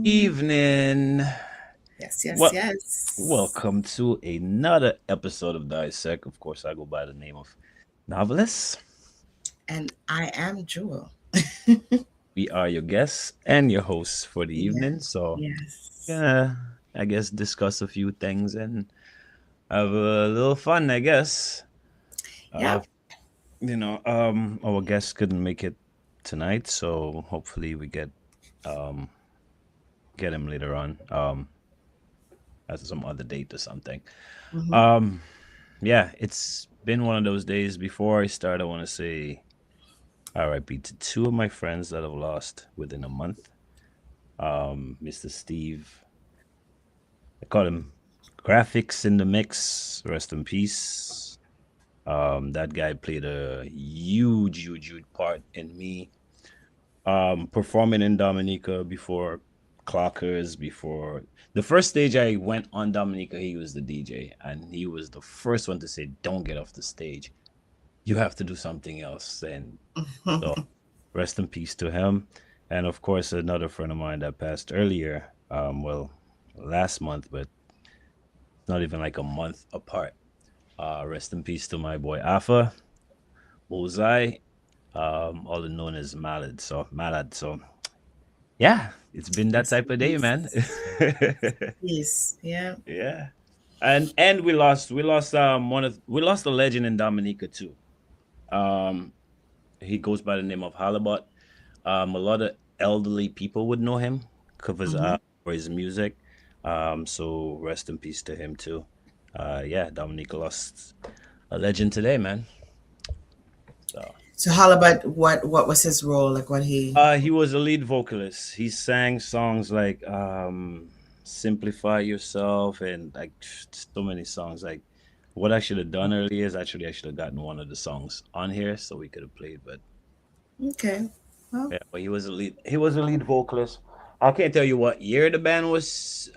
Evening. Yes, yes, Well, yes. welcome to another episode of Dissect. Of course, I go by the name of Novelist. And I am Jewel. We are your guests and your hosts for the Yeah, evening. So, yes. gonna, I guess, discuss a few things and have a little fun. I guess. Yeah. Uh, our guest couldn't make it tonight, so hopefully we um get him later on. At some other date or something. hmm Um, yeah, it's been one of those days. Before I start, I want to say RIP to two of my friends that I've lost within a month. Mr. Steve, I call him Graphics in the Mix. Rest in peace. That guy played a huge part in me performing in Dominica before Clockers, before the first stage I went on Dominica, he was the DJ, and he was the first one to say, "Don't get off the stage. You have to do something else." And so, rest in peace to him. And of course, another friend of mine that passed earlier, last month, but not even like a month apart. Rest in peace to my boy Alpha, Bullseye, all known as Malad. So yeah, it's been that Yes, type of day, man. peace. Peace. Yeah. Yeah. And we lost a legend in Dominica too. Um he goes by the name of Halibut. A lot of elderly people would know him covers hmm for his music. So rest in peace to him too. Yeah, Dominica lost a legend today, man. So So Halibut, what was his role? Like what he he was a lead vocalist. He sang songs like Simplify Yourself and like so many songs. Like what I should have done earlier is actually I should have gotten one of the songs on here so we could have played. But Okay. Well, yeah, but he was a lead vocalist. I can't tell you what year the band was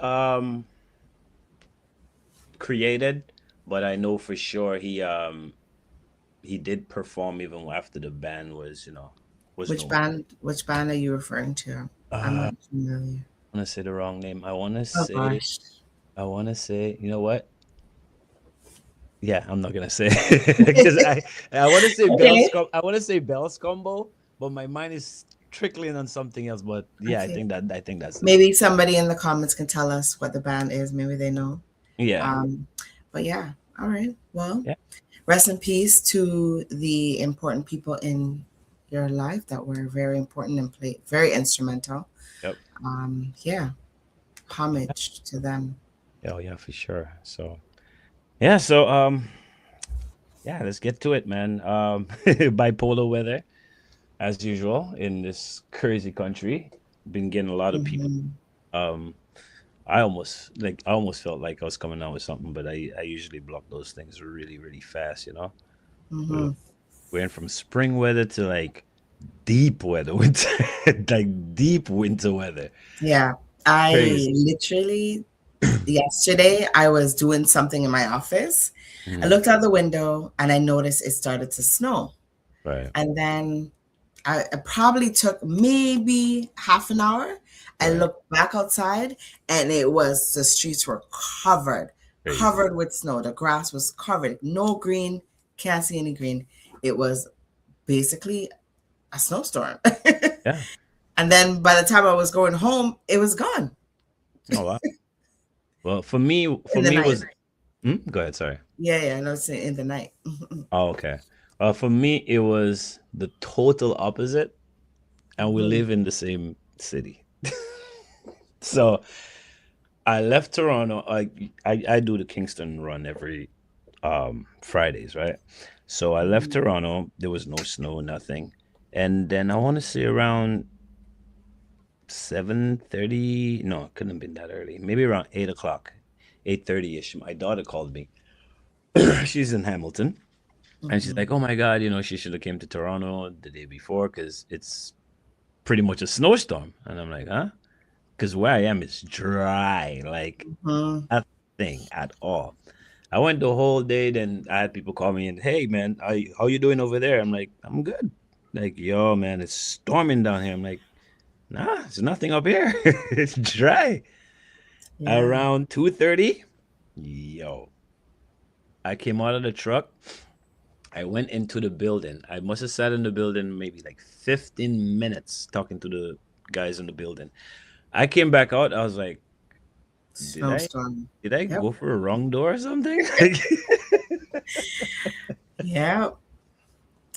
created, but I know for sure he did perform even after the band was which no band are you referring to? I'm uh not familiar. I want to say the wrong name. I want to Oh say gosh. I want to say, you know what? Yeah, I'm not gonna say because I want to say Okay. I want to say Bell's combo, but my mind is trickling on something else. But yeah, Okay. I think that's the name. Maybe somebody in the comments can tell us what the band is. Maybe they know. Yeah, Um, but yeah, all right. Well, yeah, rest in peace to the important people in your life that were very important and play very instrumental. yep, Yeah, homage to them. oh yeah, for sure. So yeah, yeah, let's get to it, man. Bipolar weather as usual in this crazy country. Been getting a lot of people. hmm Um, I almost felt like I was coming out with something, but I usually block those things really fast, you know. We hmm went from spring weather to like deep weather, winter, like deep winter weather. Yeah, I Crazy. literally yesterday I was doing something in my office. I Mhm. looked out the window and I noticed it started to snow. Right, And then I probably took maybe half an hour. I right. looked back outside and it was the streets were covered, Crazy. covered with snow. The grass was covered. No green, can't see any green. It was basically a snowstorm. Yeah. And then by the time I was going home, it was gone Oh wow. Well, in for the me night. was go ahead. Sorry. Yeah, yeah, I know it's in the night. Oh, okay. For me, it was the total opposite, and we Mhm. live in the same city. So I left Toronto. I do the Kingston run every Fridays, right? So I left Mhm. Toronto. There was no snow, nothing, and then I want to say around 7:30. No, it couldn't have been that early. Maybe around 8 o'clock, 8:30 ish. My daughter called me. She's in Hamilton, and she's Mhm. like, "Oh my God, she should have came to Toronto the day before because it's pretty much a snowstorm." And I'm like, "Huh?" Because where I am is dry, like Mhm. nothing at all. I went the whole day. Then I had people call me and, "Hey man, how you doing over there?" I'm like, "I'm good." Like, "Yo man, it's storming down here." I'm like, Nah, there's nothing up here. It's dry. Yeah. Around 2:30, yo, I came out of the truck. I went into the building. I must have sat in the building maybe like 15 minutes talking to the guys in the building. I came back out. I was like, did I Snowstorm. did I Yep. go for a wrong door or something? Like, Yeah.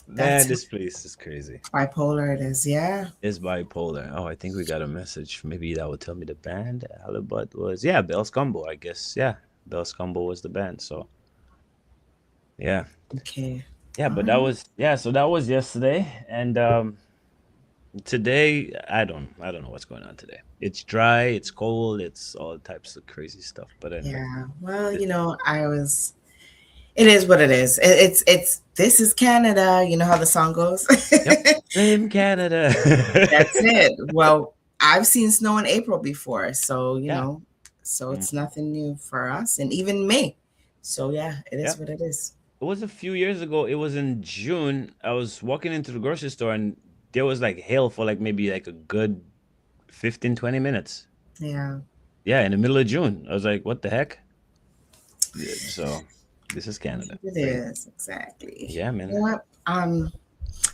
man, That's this place is crazy. bipolar it is. Yeah. It's bipolar. Oh, I think we got a message. Maybe that would tell me the band. Halibut was, yeah, Bell's Combo, I guess. Yeah, Bell's Combo was the band. So yeah, Okay. yeah, All but that right. was, yeah. So that was yesterday, and today I don't know what's going on today. It's dry, it's cold, it's all types of crazy stuff. But anyway, Yeah. Well, th- I was. It is what it is. It's. This is Canada. You know how the song goes. yep, blame Canada. That's it. Well, I've seen snow in April before, so Yeah, so mm, it's nothing new for us, and even May. So yeah, it yeah. is what it is. It was a few years ago. It was in June. I was walking into the grocery store and there was like hail for like maybe like a good 15, 20 minutes. Yeah, Yeah, in the middle of June. I was like, what the heck? Yeah, so this is Canada. it Crazy. is exactly. Yeah, You know man. what?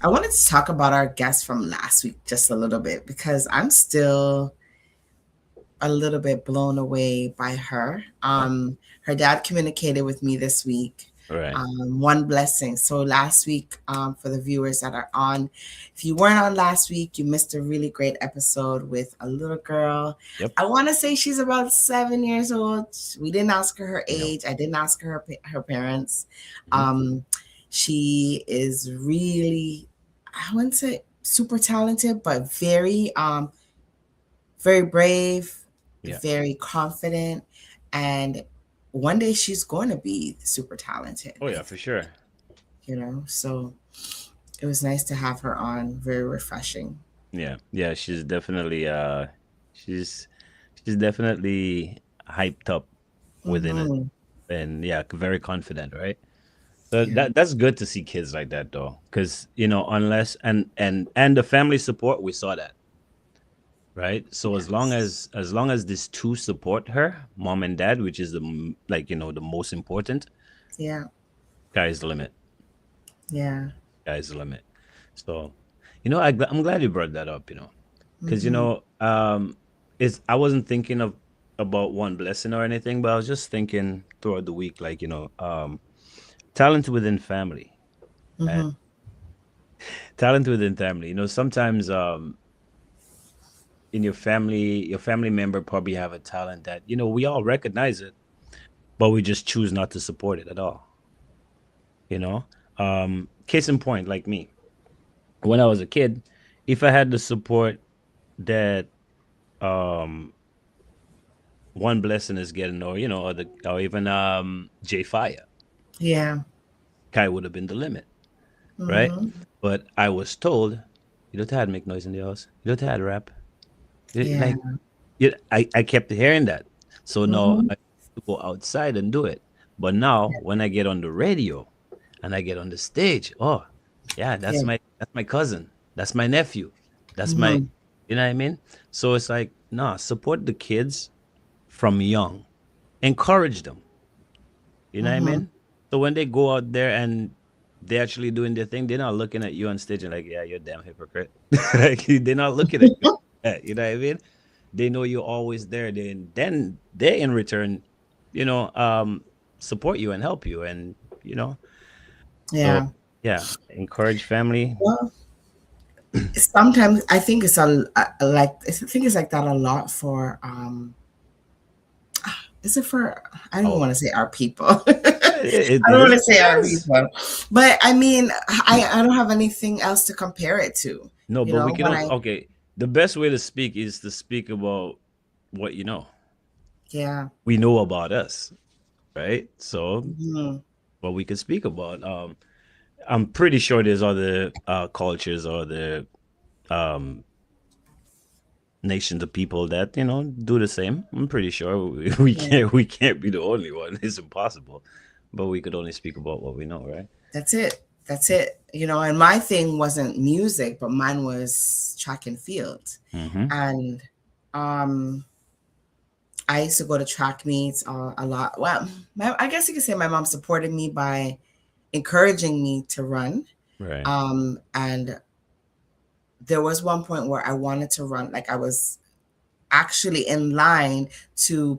I wanted to talk about our guest from last week just a little bit because I'm still a little bit blown away by her. Oh, Her dad communicated with me this week. all right. One blessing. So last week, for the viewers that are on, if you weren't on last week, you missed a really great episode with a little girl. Yep. I want to say she's about 7 years old. We didn't ask her No. age. I didn't ask her her parents. Hmm. She is really, I wouldn't say super talented, but very brave, Yeah. very confident, and one day she's going to be super talented, Oh yeah, for sure. So it was nice to have her on, very refreshing. Yeah. Yeah, she's she's definitely hyped up within it. Hmm. And yeah, very confident, right? So Yeah. that's good to see kids like that though. Cause unless and the family support, we saw that. Right. So Yes. as long as these two support her, mom and dad, which is like the most important, Yeah. sky's the limit. Yeah. Sky's the limit. So, I'm glad you brought that up. Because Hmm. it's I wasn't thinking of about one blessing or anything, but I was just thinking throughout the week, like talent within family and Hmm. talent within family. Sometimes in your family member probably have a talent that we all recognize it, but we just choose not to support it at all. you know Case in point, like me, when I was a kid, if I had the support that um one blessing is getting, or even J Fire, Yeah. Kai would have been the limit, right? Hmm. But I was told, you don't have to make noise in the house, you don't have to rap. Yeah. Like, I kept hearing that. So now Hmm. I have to go outside and do it. But now when I get on the radio and I get on the stage, oh yeah, Yeah. that's my cousin, that's my nephew, that's my, Hmm. you know what I mean? So it's like, nah, support the kids from young, encourage them. You know what I Hmm. mean? So when they go out there and they're actually doing their thing, they're not looking at you on stage and like, yeah, you're a damn hypocrite. Like, they're not looking at you. You know what I mean? They know you're always there. Then they in return, you know, um, support you and help you. And so Yeah. yeah, encourage family. Well, sometimes I think I think it's like that a lot for is it for, I don't Oh, want to say our people. it I don't want is. to say our Yes. people. But I mean, I don't have anything else to compare it to. No, but we can When only, I okay. The best way to speak is to speak about what you know. yeah. We know about us, right? So Mhm. what we can speak about. I'm pretty sure there's other cultures or the um, nations of people that do the same. I'm pretty sure we Yeah. can't be the only one. It's impossible, but we could only speak about what we know, right? That's it. That's it. and my thing wasn't music, but mine was track and field. Mm-hmm. And um, I used to go to track meets a lot. Well, I guess you could say my mom supported me by encouraging me to run. Right. And there was one point where I wanted to run, like I was actually in line to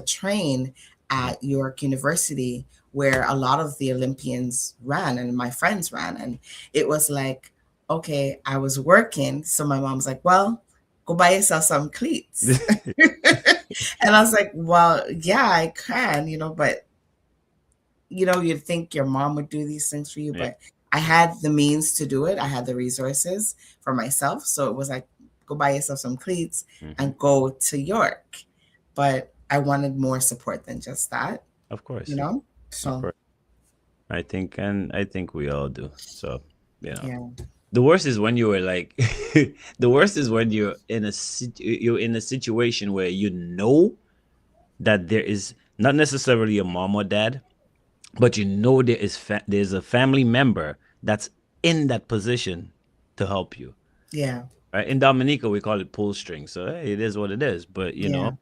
train Mm-hmm. at York University, where a lot of the Olympians ran and my friends ran. And it was like, okay, I was working. So my mom's like, well, go buy yourself some cleats. And I was like, well, yeah, I can, but you'd think your mom would do these things for you, Yeah. but I had the means to do it. I had the resources for myself. So it was like, go buy yourself some cleats Mm-hmm. and go to York. But I wanted more support than just that, Of course. Of So course. I think we all do. So, yeah, the worst is when you were like, the worst is when you're in a situation where you know that there is not necessarily a mom or dad, but there's a family member that's in that position to help you. yeah, Right? In Dominica, we call it pull string. So hey, it is what it is. But yeah,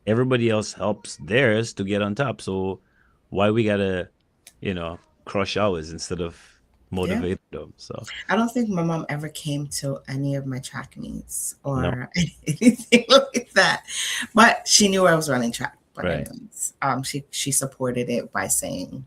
everybody else helps theirs to get on top. So why we gotta, you know, crush ours instead of yeah. motivate them? So I don't think my mom ever came to any of my track meets no, or anything like that, but she knew I was running track. But right. anyways, she supported it by saying,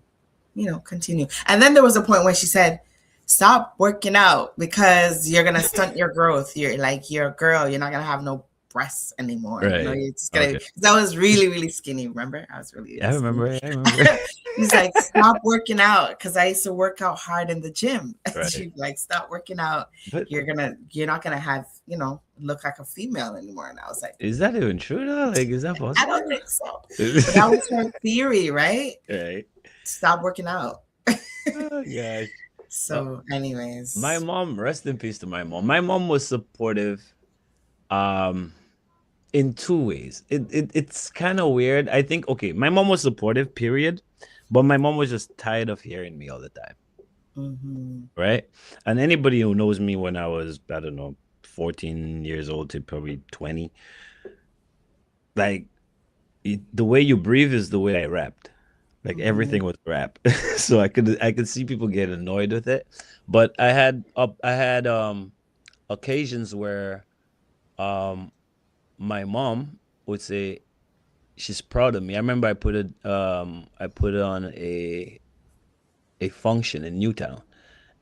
continue. And then there was a point when she said, stop working out because you're gonna stunt your growth. You're a girl, you're not gonna have no breasts anymore. Right. You're just gonna, Okay. because I was really, really skinny. Remember? I was really, I really skinny. remember. I remember. He's like, stop working out, because I used to work out hard in the gym. Right. She's like, stop working out. But You're not gonna have, look like a female anymore. And I was like, is that even true though? Like, is that I possible? don't think so. But that was her theory, right? Right. Stop working out. Oh gosh. So, anyways, My mom, rest in peace to my mom. My mom was supportive um in two ways. It's kind of weird. I think okay, my mom was supportive, period. But my mom was just tired of hearing me all the time. mm-hmm. Right? And anybody who knows me when I was, I don't know, 14 years old to probably 20, like the way you breathe is the way I rapped. Like everything was rap. So I could see people get annoyed with it. But I had occasions where um my mom would say she's proud of me. I remember I put on a function in Newtown,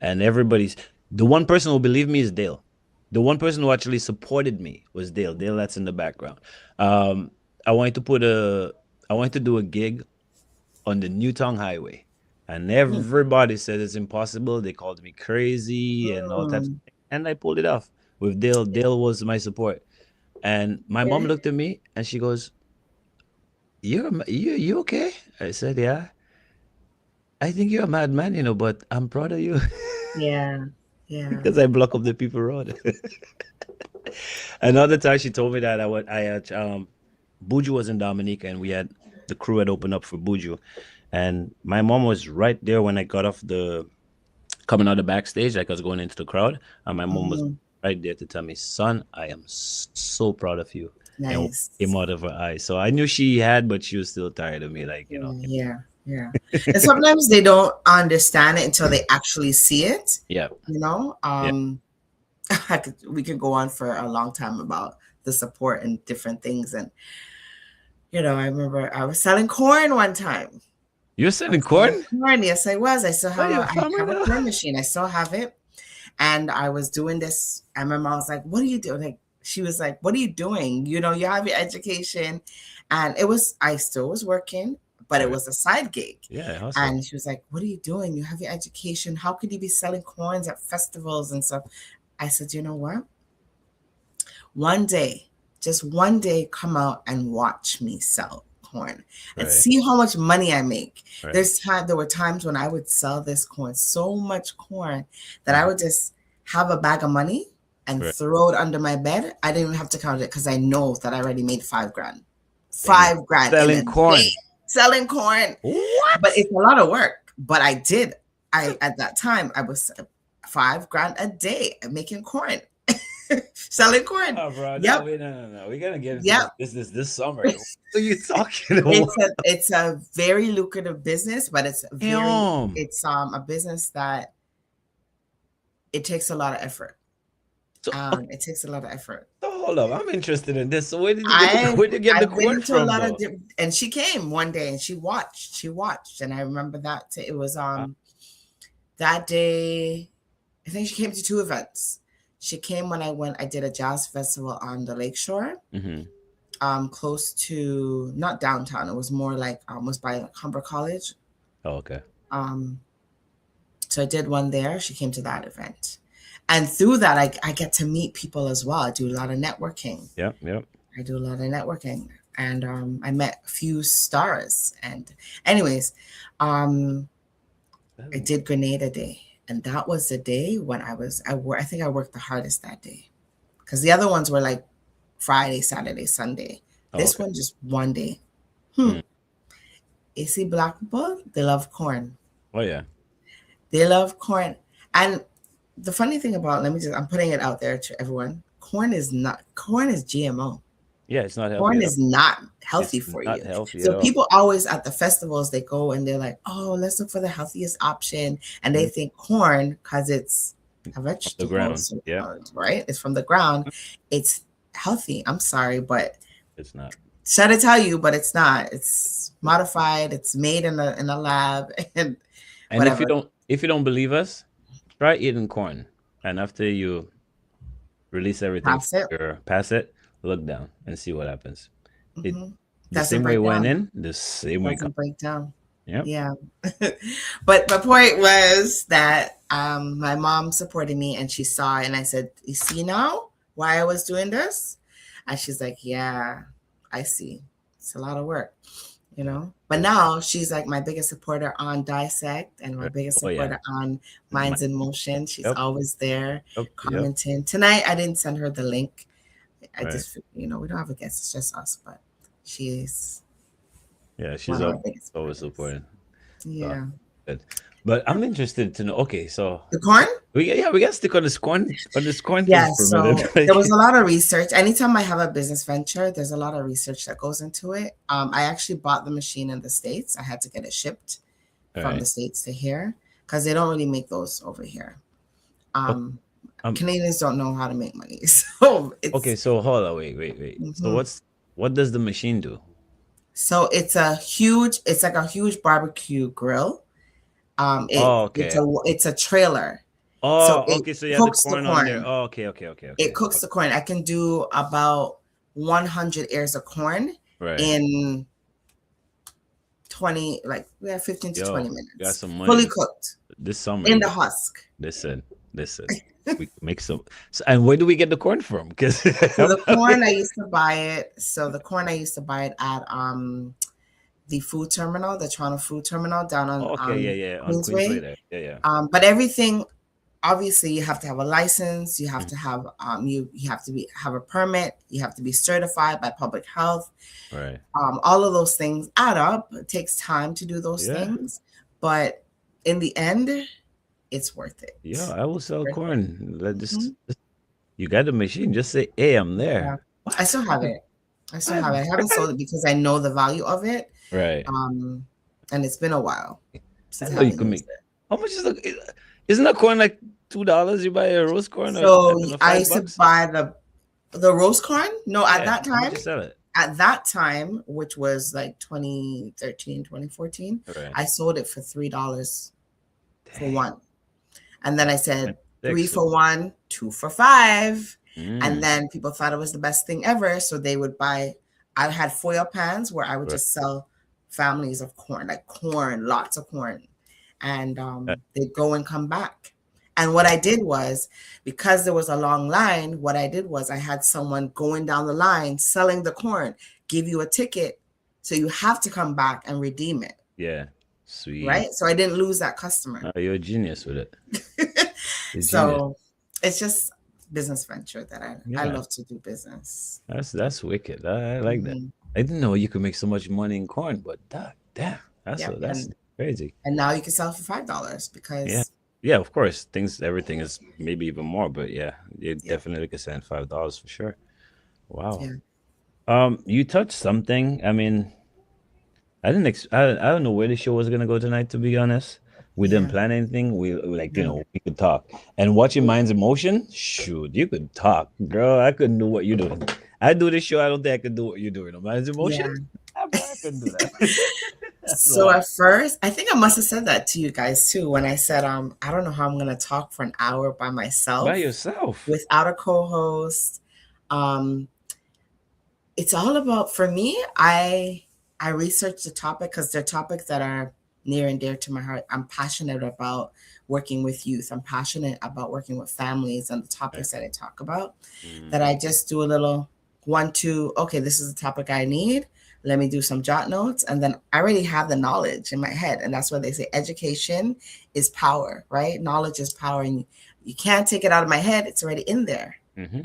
and the one person who believed me is Dale. The one person who actually supported me was Dale. Dale, that's in the background. Um, I wanted to put a I wanted to do a gig on the Newtown Highway, and everybody said it's impossible. They called me crazy and all types of things, and I pulled it off with Dale. Dale was my support, and my mom Okay. looked at me and she goes, "You okay?" I said, "Yeah. I think you're a madman, but I'm proud of you Yeah. Yeah. because I block up the people road." Another time she told me that I had Buju was in Dominica, and the crew had opened up for Buju, and my mom was right there when I got off the coming out the backstage, like I was going into the crowd, and my mom was Mm-hmm. right there to tell me, "Son, I am so proud of you," and came Nice. out of her eyes. So I knew she had, but she was still tired of me, like Yeah. Yeah. And sometimes they don't understand it until they actually see it. Yeah, You know, yeah. we could go on for a long time about the support and different things. And I remember I was selling corn one time. You're I selling was selling corn? corn. Yes, I was. I still Oh, have you're a I farmer have a now? corn machine. I still have it. And I was doing this. And my mom was like, "What are you doing?" Like, she was like, "What are you doing? You have your education." And I still was working, but it Right. was a side gig. Yeah, hustle. And she was like, "What are you doing? You have your education. How could you be selling corns at festivals and stuff?" I said, "You know what? One day, just one day, come out and watch me sell corn and Right, see how much money I make." right. There were times when I would sell this corn, so much corn, that I Mhm. would just have a bag of money and Right. throw it under my bed. I didn't even have to count it because I know that I already made 5 grand. Damn. 5 grand in a Selling day corn. selling corn. But What? it's a lot of work. But I did. at that time I was $5,000 a day making corn, selling corn. Oh, bro, no, Yep, wait, no. We're gonna get into yep. this business this summer. What are you talking about? It's a very lucrative business, but Damn. it's a business that it takes a lot of effort. So, okay, It takes a lot of effort. so hold up. I'm interested in this. So where did you get I've where did you get the I've been corn into a from lot of though? different, and she came one day and she watched, and I remember that it was Ah, that day. I think she came to 2 events. She came when I did a jazz festival on the lakeshore, mm-hmm. close to, not downtown. It was more like almost by Humber College. Oh, okay. Um, so I did one there. She came to that event. And through that, I get to meet people as well. I do a lot of networking. Yep. I do a lot of networking. And I met a few stars. And anyways, I did Grenada Day. And that was the day when I think I worked the hardest that day. Because the other ones were like Friday, Saturday, Sunday. Oh, This okay. one just one day. Mm. AC Black people, they love corn. Oh yeah. They love corn. And the funny thing about, I'm putting it out there to everyone. Corn is GMO. Yeah, it's not healthy Corn at all. is not It's healthy for not you. healthy at So all. people always at the festivals, they go and they're like, oh, let's look for the healthiest option. And they Mm. think corn, because it's a Off the vegetable, ground. so, Yeah, right? It's from the ground. It's healthy. I'm sorry, but it's not. should I tell you, but it's not. It's modified. It's made in a lab and And whatever. if you don't believe us, try eating corn. And after you release everything, Pass it. pass it, look down and see what happens. It Hmm. the Doesn't same way it break went down. in, the same way it comes. Doesn't break down. Yep. Yeah. But my point was that my mom supported me and she saw it, and I said, you see now why I was doing this? And she's like, yeah, I see. It's a lot of work, you Yeah. know? But now she's like my biggest supporter on Dissect and my biggest Oh yeah. supporter on Minds in Motion. She's Yep. always there Yep. commenting. Tonight, I didn't send her the link. I Right. just, we don't have a guest, it's just us, but she's Yeah, she's one of our biggest always supporters. supporting. So Yeah. good. But I'm interested to know. Okay, so The corn? we got to stick on this corn thing Yeah, for a so minute. there was a lot of research. Anytime I have a business venture, there's a lot of research that goes into it. I actually bought the machine in the States. I had to get it shipped All from right. the States to here because they don't really make those over here. Okay. Canadians don't know how to make money. So Okay, it's so hold on, wait. So mhm. what does the machine do? So it's like a huge barbecue grill. Oh, okay. It's a trailer. So Oh, it okay. So you have the cooks the corn on there. corn. Oh, okay. It cooks the corn. I can do about 100 ears of corn Right. in 15 to 20 Yo, got minutes. some money Fully cooked this summer. in the husk. Listen. We can make some. So, and where do we get the corn from? Because So the corn I used to buy it. At the food terminal, the Toronto food terminal down on okay, yeah, on Queensway Queensway. there. Yeah. But everything, obviously, you have to have a license. You have Mhm. to have you have to have a permit. You have to be certified by public health. Right. All of those things add up. It takes time to do those Yeah. things, but in the end, it's worth it. Yeah, I will sell Worth it. corn. Mhm. You got the machine. Just say, "Hey, I'm Yeah. there." I still have it. I haven't sold it because I know the value of it. Right. And it's been a while I since know you having can used make. it. How much is the? Isn't that corn like $2? You buy a roast corn or So or I five used to bucks? buy the roast corn. No, Yeah. How much you sell it? at that time, which was like 2013, 2014, Right. I sold it for $3 for Dang. one. And then I said 3 Excellent. for 1, 2 for 5. Mm. And then people thought it was the best thing ever. So they would buy, I had foil pans where I would Right. just sell families of corn, like corn, lots of corn. And they'd go and come back. And what I did was, because there was a long line, what I did was I had someone going down the line selling the corn, give you a ticket. So you have to come back and redeem it. Yeah. Sweet. Right. So I didn't lose that customer. You're a genius with it. So it's just business venture that I Yeah. love to do business. That's wicked. I like that. Mhm. I didn't know you could make so much money in corn, but damn, Yep. that's And Crazy. and now you can sell for $5 Yeah. because Yeah, of course. Everything is maybe even more, but yeah, you yeah, definitely could send $5 for sure. Wow. yeah, You touched something. I mean, I don't know where the show was gonna go tonight, to be honest. We didn't yeah, plan anything. Like, yeah, we could talk. And watching Mind's Emotion, shoot, you could talk. Girl, I couldn't do what you're doing. I do this show, I don't think I could do what you're doing. On Mind's Emotion? yeah. Ah, bro, I couldn't do that. That's a So lot. at first, I think I must have said that to you guys too when I said, I don't know how I'm gonna talk for an hour by By myself yourself. without a co-host. Um, it's all about for me. I research the topic because they're topics that are near and dear to my heart. I'm passionate about working with youth. I'm passionate about working with families and the Right. topics that I talk about. That Hmm. I just do a little one, two, okay, this is the topic I need. Let me do some jot notes. And then I already have the knowledge in my head. And that's why they say education is power, right? Knowledge is power. And you can't take it out of my head. It's already in there. Hmm.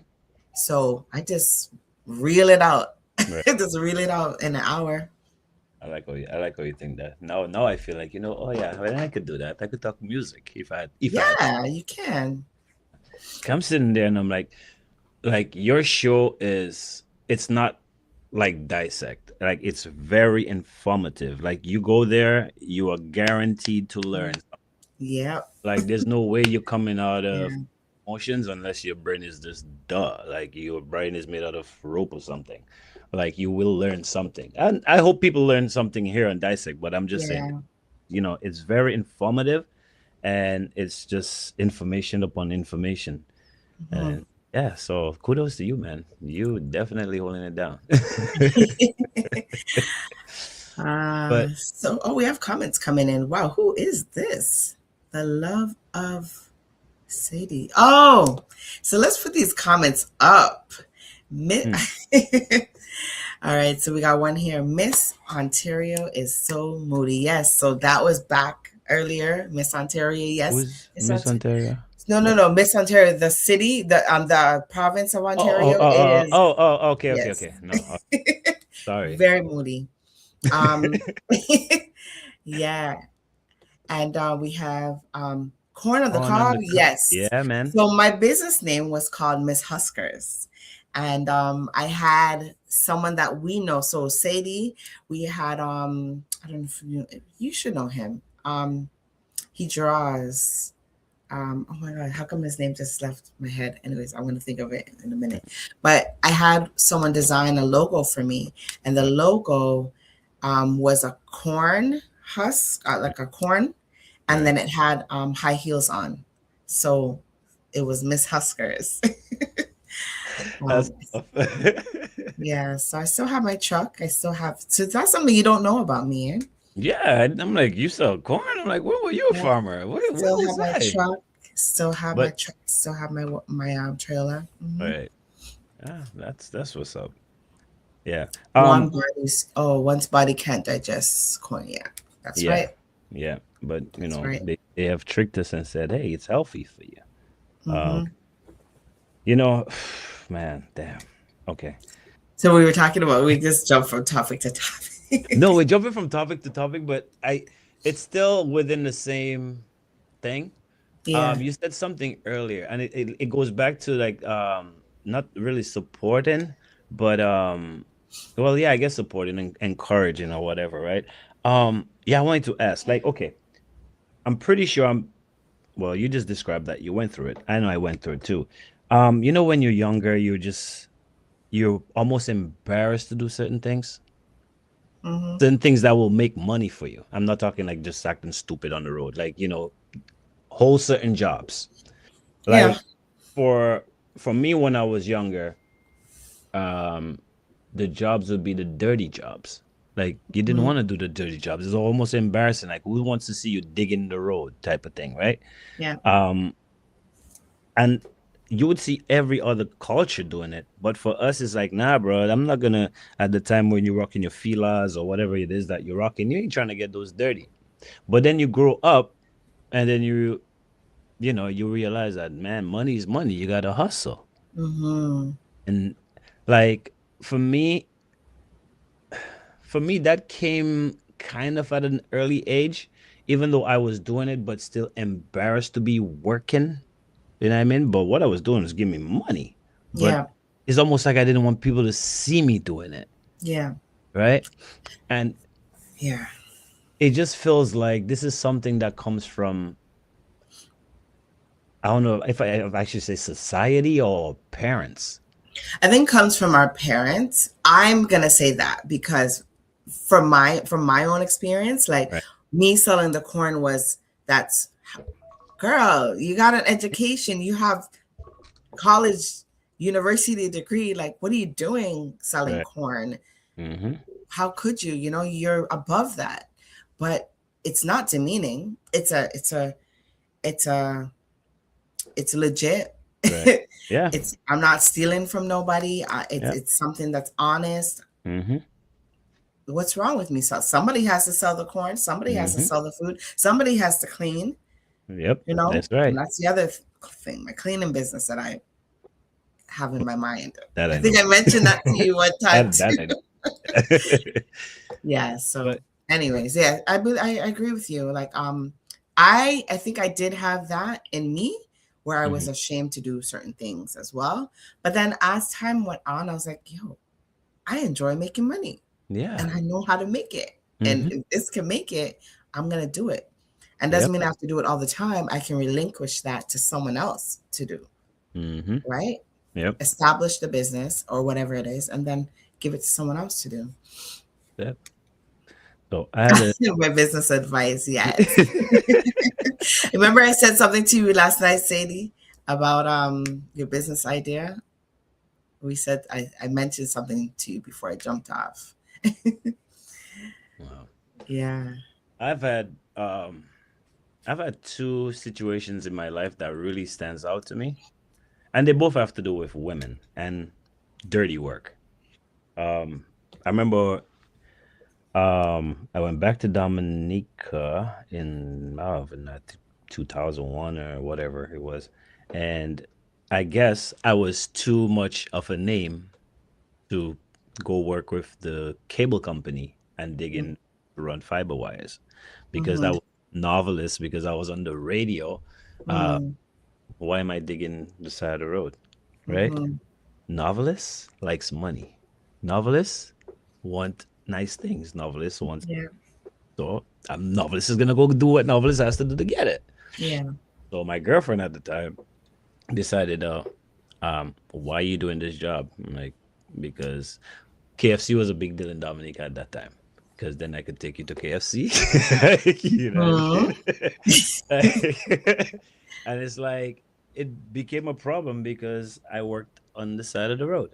So I just reel it out. Right. Just reel it out in an hour. I like how you think that. Now I feel like, oh yeah, well, I could do that. I could talk music if I had to. Yeah, you can. I'm sitting there and I'm like your show is it's not like Dissect. Like it's very informative. Like you go there, you are guaranteed to learn. Yep. Like there's no way you're coming out of Yeah. emotions unless your brain is just duh. Like your brain is made out of rope or something. Like you will learn something. And I hope people learn something here on Dissect, but I'm just saying, Yeah. it's very informative and it's just information upon information. Mhm. And yeah, so kudos to you, man. You definitely holding it down. But We have comments coming in. Wow, who is this? The love of Sadie. Oh, so let's put these comments up. hmm, All right, so we got one here. Miss Ontario is so moody. Yes, so that was back earlier. Miss Ontario, yes. who's Miss Miss Ontario. Ontario? No, no, What? no. Miss Ontario, the city, the province of Oh, oh, Ontario oh, oh, is oh, oh, okay, okay, yes, okay. No, sorry. very moody. Um, yeah, and we have corn on the Corn on cob. the Yes. yeah, man. So my business name was called Miss Huskers, and I had someone that we know. So Sadie, we had I don't know if you should know him. He draws. Oh my God, how come his name just left my head? Anyways, I'm going to think of it in a minute. But I had someone design a logo for me, and the logo was a corn husk, like a corn, and Right. then it had high heels on. So it was Miss Huskers. That's um, tough. yeah, so I still have my truck. I still have, so that's something you don't know about me, eh? Yeah, I'm like, you sell corn? I'm like, where were you a Yeah, farmer? Where still was have my I? truck. Still have my But truck. Still have my trailer. all Hmm. right. Ah, that's what's up. Yeah. One's body can't digest corn. Yeah, that's Yeah. right. Yeah. But That's right. they have tricked us and said, hey, it's healthy for you. Um, Hmm. you know, man, damn. Okay. So we were talking about, we just jumped from topic to topic. No, we're jumping from topic to topic, but it's still within the same thing. Yeah, You said something earlier, and it goes back to like not really supporting, but well, yeah, I guess supporting and encouraging or whatever, right? Yeah, I wanted to ask, like, okay, I'm pretty sure well, you just described that you went through it. I know I went through it too. When you're younger, you're almost embarrassed to do hmm, certain things that will make money for you. I'm not talking like just acting stupid on the road, like, whole certain jobs. yeah, Like for for me when I was younger, um, the jobs would be the dirty jobs. Like you didn't hmm, want to do the dirty jobs. It's almost embarrassing. Like who wants to see you digging the road type of thing, right? yeah, Um, and you would see every other culture doing it, but for us, it's like, nah, bro. I'm not gonna. At the time when you're rocking your filas or whatever it is that you're rocking, you ain't trying to get those dirty. But then you grow up, and then you realize that man, money is money. You gotta hustle. hmm, And like for me, that came kind of at an early age, even though I was doing it, but still embarrassed to be working. You know what I mean? But what I was doing was giving me money. But Yeah. it's almost like I didn't want people to see me doing it. Yeah. Right. And Yeah. it just feels like this is something that comes from, I don't know if I should say society or parents. I think comes from our parents. I'm gonna say that because from my own experience, like Right. me selling the corn was that's girl, you got an education, you have college, university degree. Like, what are you doing selling Right. corn? Mm-hmm. How could you? You know, you're above that. But it's not demeaning. It's legit. Right. Yeah. It's I'm not stealing from nobody. Yeah. It's something that's honest. Mm-hmm. What's wrong with me? So somebody has to sell the corn. Somebody has to Mm-hmm. sell the food. Somebody has to clean. Yep. You know, That's and right. that's the other thing. My cleaning business that I have in my mind. That I I think know. I mentioned that to you one time That too. I know. Yeah. So, But anyways, yeah, I agree with you. Like, I think I did have that in me where I was mhm. ashamed to do certain things as well. But then as time went on, I was like, yo, I enjoy making money, Yeah. and I know how to make it. And Mm-hmm. if this can make it, I'm gonna do it. And doesn't Yep. mean I have to do it all the time. I can relinquish that to someone else to do, Mm-hmm. right? Yep. Establish the business or whatever it is, and then give it to someone else to do. Yep. So I had a My business advice, yes. Remember I said something to you last night, Sadie, about your business idea? We said I mentioned something to you before I jumped off. wow. Yeah. I've had um I've had two situations in my life that really stands out to me, and they both have to do with women and dirty work. Um, I remember I went back to Dominica in I don't know, 2001 or whatever it was, and I guess I was too much of a name to go work with the cable company and dig in to run fiber wires because I Mm-hmm. was novelist because I was on the radio. Uh, Mm-hmm. why am I digging the side of the road? Right? Mm-hmm. Novelist likes money. Novelists want nice things. Novelists want Yeah. so a novelist is gonna go do what novelist has to do to get it. Yeah. So my girlfriend at the time decided, why are you doing this job? I'm like, because KFC was a big deal in Dominica at that time. Because then I could take you to KFC. You know what I Mm-hmm. mean? And it's like it became a problem because I worked on the side of the road,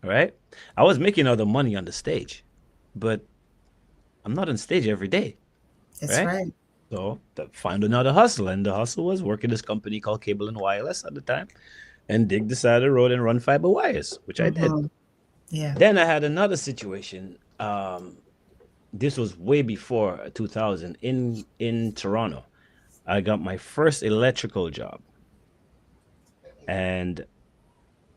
right? I was making all the money on the stage, but I'm not on stage every day, That's right? right. So found another hustle, and the hustle was working this company called Cable and Wireless at the time, and dig the side of the road and run fiber wires, which I did. Mm-hmm. Yeah. Then I had another situation. This was way before 2000 in Toronto. I got my first electrical job, and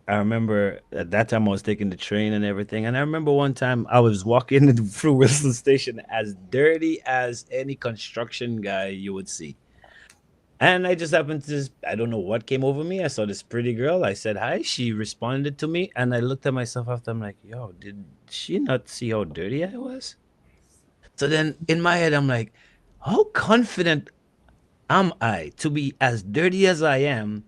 I remember at that time I was taking the train and everything. And I remember one time I was walking through Wilson Station as dirty as any construction guy you would see. And I just happened to, I don't know what came over me. I saw this pretty girl. I said hi. She responded to me. And I looked at myself after. I'm like, yo, did she not see how dirty I was? So then in my head, I'm like, how confident am I to be as dirty as I am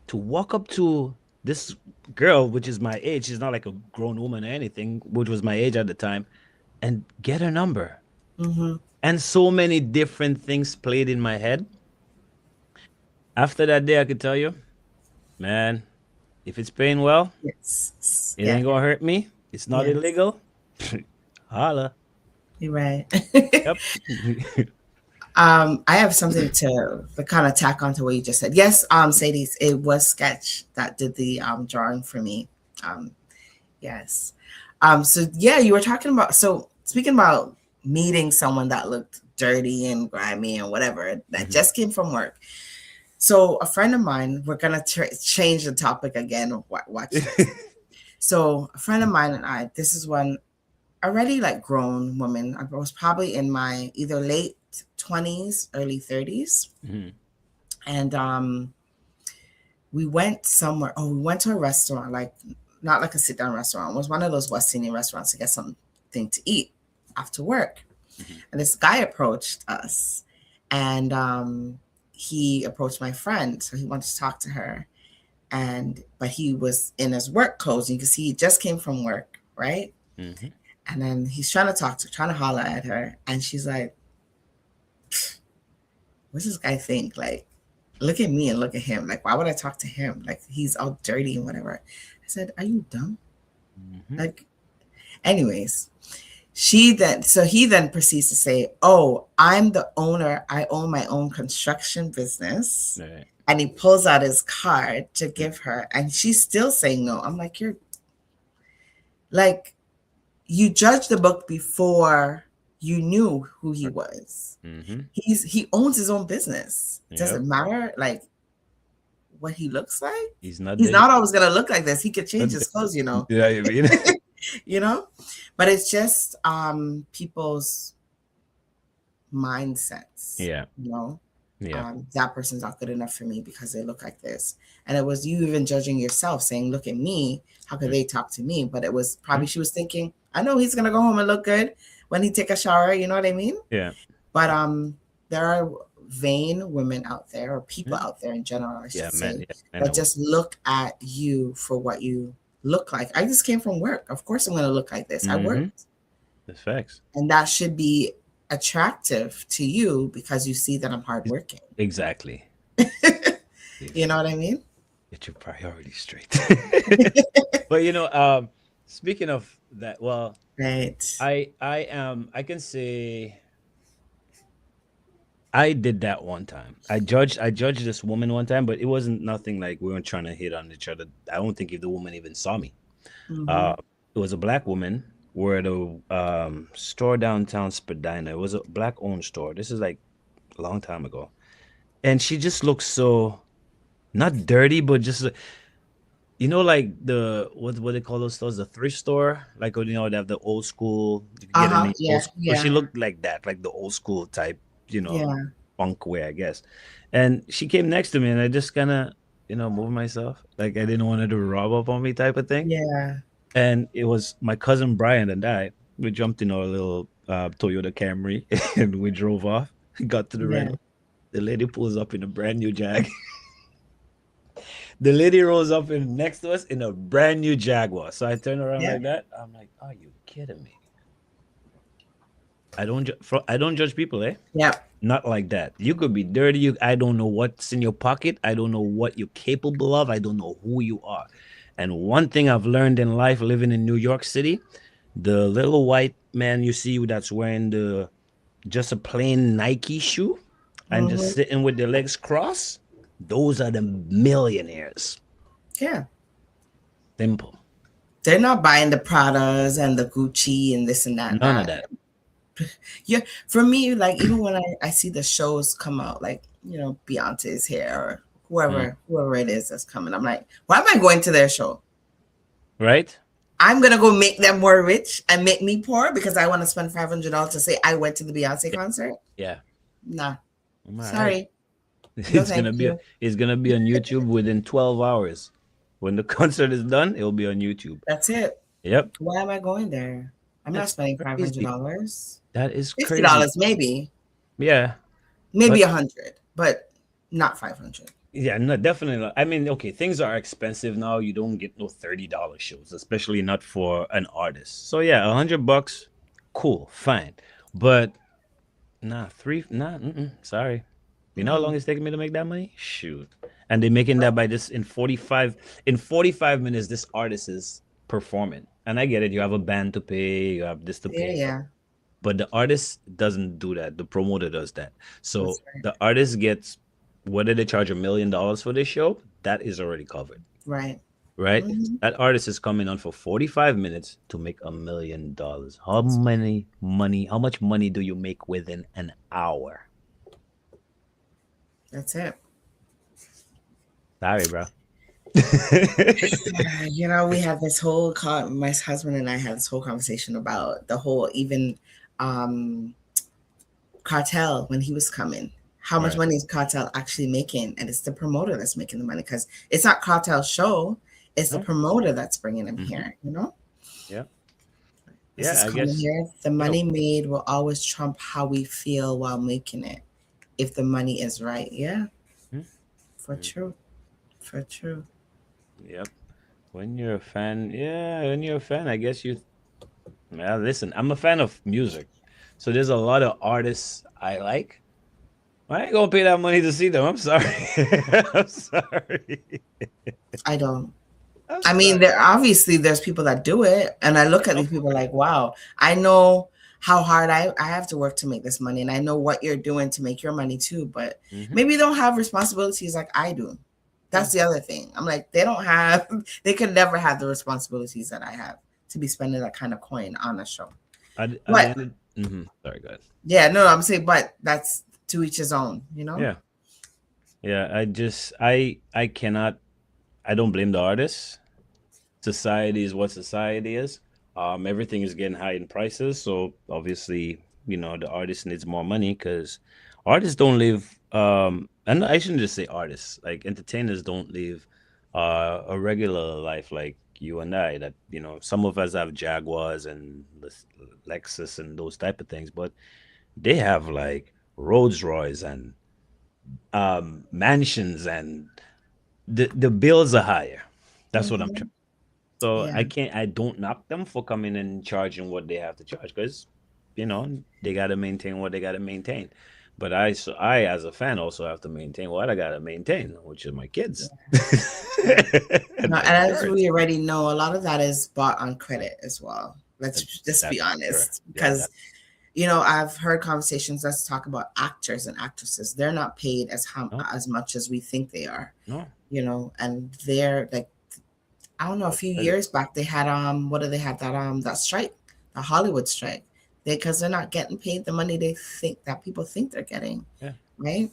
to walk up to this girl, which is my age? She's not like a grown woman or anything, which was my age at the time, and get her number. Mm-hmm. And so many different things played in my head. After that day, I could tell you, man, if it's paying well, Yes. it Yeah. ain't gonna hurt me. It's not Yes. illegal. Holla. You're right. Yep. I have something to kind of tack onto what you just said. Yes, Sadie, it was Sketch that did the drawing for me. Um, yes. So yeah, you were talking about speaking about meeting someone that looked dirty and grimy and whatever that Mhm. just came from work. So a friend of mine, we're gonna change the topic again. Watch this. So a friend of mine and I, this is when already like grown woman. I was probably in my either late 20s, early 30s. Mm-hmm. And we went somewhere. Oh, we went to a restaurant, like not like a sit down restaurant. It was one of those West Indian restaurants to get something to eat after work. Mm-hmm. And this guy approached us, and he approached my friend. So he wanted to talk to her. But he was in his work clothes. You can see he just came from work, right? Mm-hmm. And then he's trying to talk to her, trying to holler at her. And she's like, what's this guy think? Like, look at me and look at him. Like, why would I talk to him? Like, he's all dirty and whatever. I said, are you dumb? Mm-hmm. Like, anyways, he then proceeds to say, oh, I'm the owner. I own my own construction business. Right. And he pulls out his card to give her. And she's still saying no. I'm like, you're like, you judged the book before you knew who he was. Mm-hmm. He owns his own business. Yep. Doesn't matter like what he looks like. He's not always gonna look like this. He could change his clothes, you know. Yeah, I mean. You know? But it's just people's mindsets. Yeah. You know? Yeah. That person's not good enough for me because they look like this. And it was you even judging yourself, saying, look at me, how could they talk to me? But it was probably she was thinking, I know he's gonna go home and look good when he take a shower, you know what I mean? Yeah. But there are vain women out there, or people out there in general, I should say, that just look at you for what you look like. I just came from work. Of course I'm gonna look like this. I worked. That's facts. And that should be attractive to you because you see that I'm hardworking. Exactly. You know what I mean? Get your priorities straight. But you know, speaking of that, well, right. I can say I did that one time. I judged this woman one time, but it wasn't nothing like we weren't trying to hit on each other. I don't think if the woman even saw me. It was a black woman. We're at a store downtown Spadina. It was a black owned store. This is like a long time ago. And she just looked so not dirty, but just you know, like the what they call those stores, the thrift store, like you know, they have the old school. You can get any old school. But she looked like that, like the old school type, you know, punk way, I guess. And she came next to me, and I just kind of, you know, moved myself, like I didn't want her to rub up on me, type of thing. Yeah. And it was my cousin Brian and I. We jumped in our little Toyota Camry and we drove off. Got to the rental. The lady pulls up in a brand new Jag. The lady rolls up in next to us in a brand new Jaguar. So I turn around like that. I'm like, "Are you kidding me?" I don't judge people, eh? Yeah. Not like that. You could be dirty. I don't know what's in your pocket. I don't know what you're capable of. I don't know who you are. And one thing I've learned in life living in New York City, the little white man you see that's wearing just a plain Nike shoe and just sitting with their legs crossed, those are the millionaires. Yeah. Simple. They're not buying the Pradas and the Gucci and this and that. None of that. Yeah. For me, like even when I see the shows come out, like, you know, Beyonce's here or whoever it is that's coming, I'm like, why am I going to their show? Right? I'm gonna go make them more rich and make me poor because I want to spend $500 to say I went to the Beyonce concert. Yeah. Nah. Sorry. It's gonna be on YouTube within 12 hours. When the concert is done, it'll be on YouTube. That's it. Yep. Why am I going there? I'm not spending $500. That is crazy. $50 maybe. Yeah. Maybe 100, but not 500. Yeah, no, definitely not. I mean, okay, things are expensive now. You don't get no $30 shows, especially not for an artist. So yeah, $100, cool, fine. But sorry. You know how long it's taking me to make that money? Shoot. And they're making that by this in 45 minutes, this artist is performing. And I get it, you have a band to pay, you have this to pay. Yeah. But the artist doesn't do that. The promoter does that. So the artist gets, whether they charge $1 million for this show, that is already covered. Right. That artist is coming on for 45 minutes to make $1 million. How much money do you make within an hour? That's it. Sorry, bro. We had this whole my husband and I had this whole conversation about the whole even um cartel when he was coming. How much Right. money is cartel actually making? And it's the promoter that's making the money because it's not cartel's show, it's the No. promoter that's bringing him Hmm. here. Yeah. This Yeah. is I coming guess. here. The Yeah. money made will always trump how we feel while making it. If the money is right. Yeah, for Mm-hmm. true. For true. Yep. When you're a fan, yeah, when you're a fan, I guess you. Yeah, listen, I'm a fan of music, so there's a lot of artists I like. I ain't gonna pay that money to see them. I'm sorry. I'm sorry. I don't. I'm I mean, sorry. there obviously there's people that do it, and I look at these Of people course. like, wow, I know how hard I have to work to make this money, and I know what you're doing to make your money too. But Hmm. maybe you don't have responsibilities like I do. Yeah. That's the other thing. I'm like, they don't have, they could never have the responsibilities that I have to be spending that kind of coin on a show. At the But end sorry, guys. yeah, no, I'm saying, but that's to each his own. Yeah. Yeah. I cannot, I don't blame the artists. Society is what society is. Everything is getting high in prices, so obviously, the artist needs more money because artists don't live. And I shouldn't just say artists. Like entertainers don't live a regular life like you and I. That some of us have Jaguars and Lexus and those type of things, but they have like Rolls Royce and mansions, and the bills are higher. That's what I'm trying. Hmm. So Yeah. I don't knock them for coming and charging what they have to charge because, they got to maintain what they got to maintain. But I, as a fan, also have to maintain what I got to maintain, which is my kids Yeah. and No, my and as insurance. we already know, a lot of that is bought on credit as well. Let's And just be that's for sure. honest, Yeah, because I've heard conversations. Let's talk about actors and actresses. They're not paid no, as much as we think they are. no. And they're like, I don't know. A I'll few tell you. years back, they had what did they have that strike, the Hollywood strike, because they're not getting paid the money they think that people think they're getting, Yeah. right?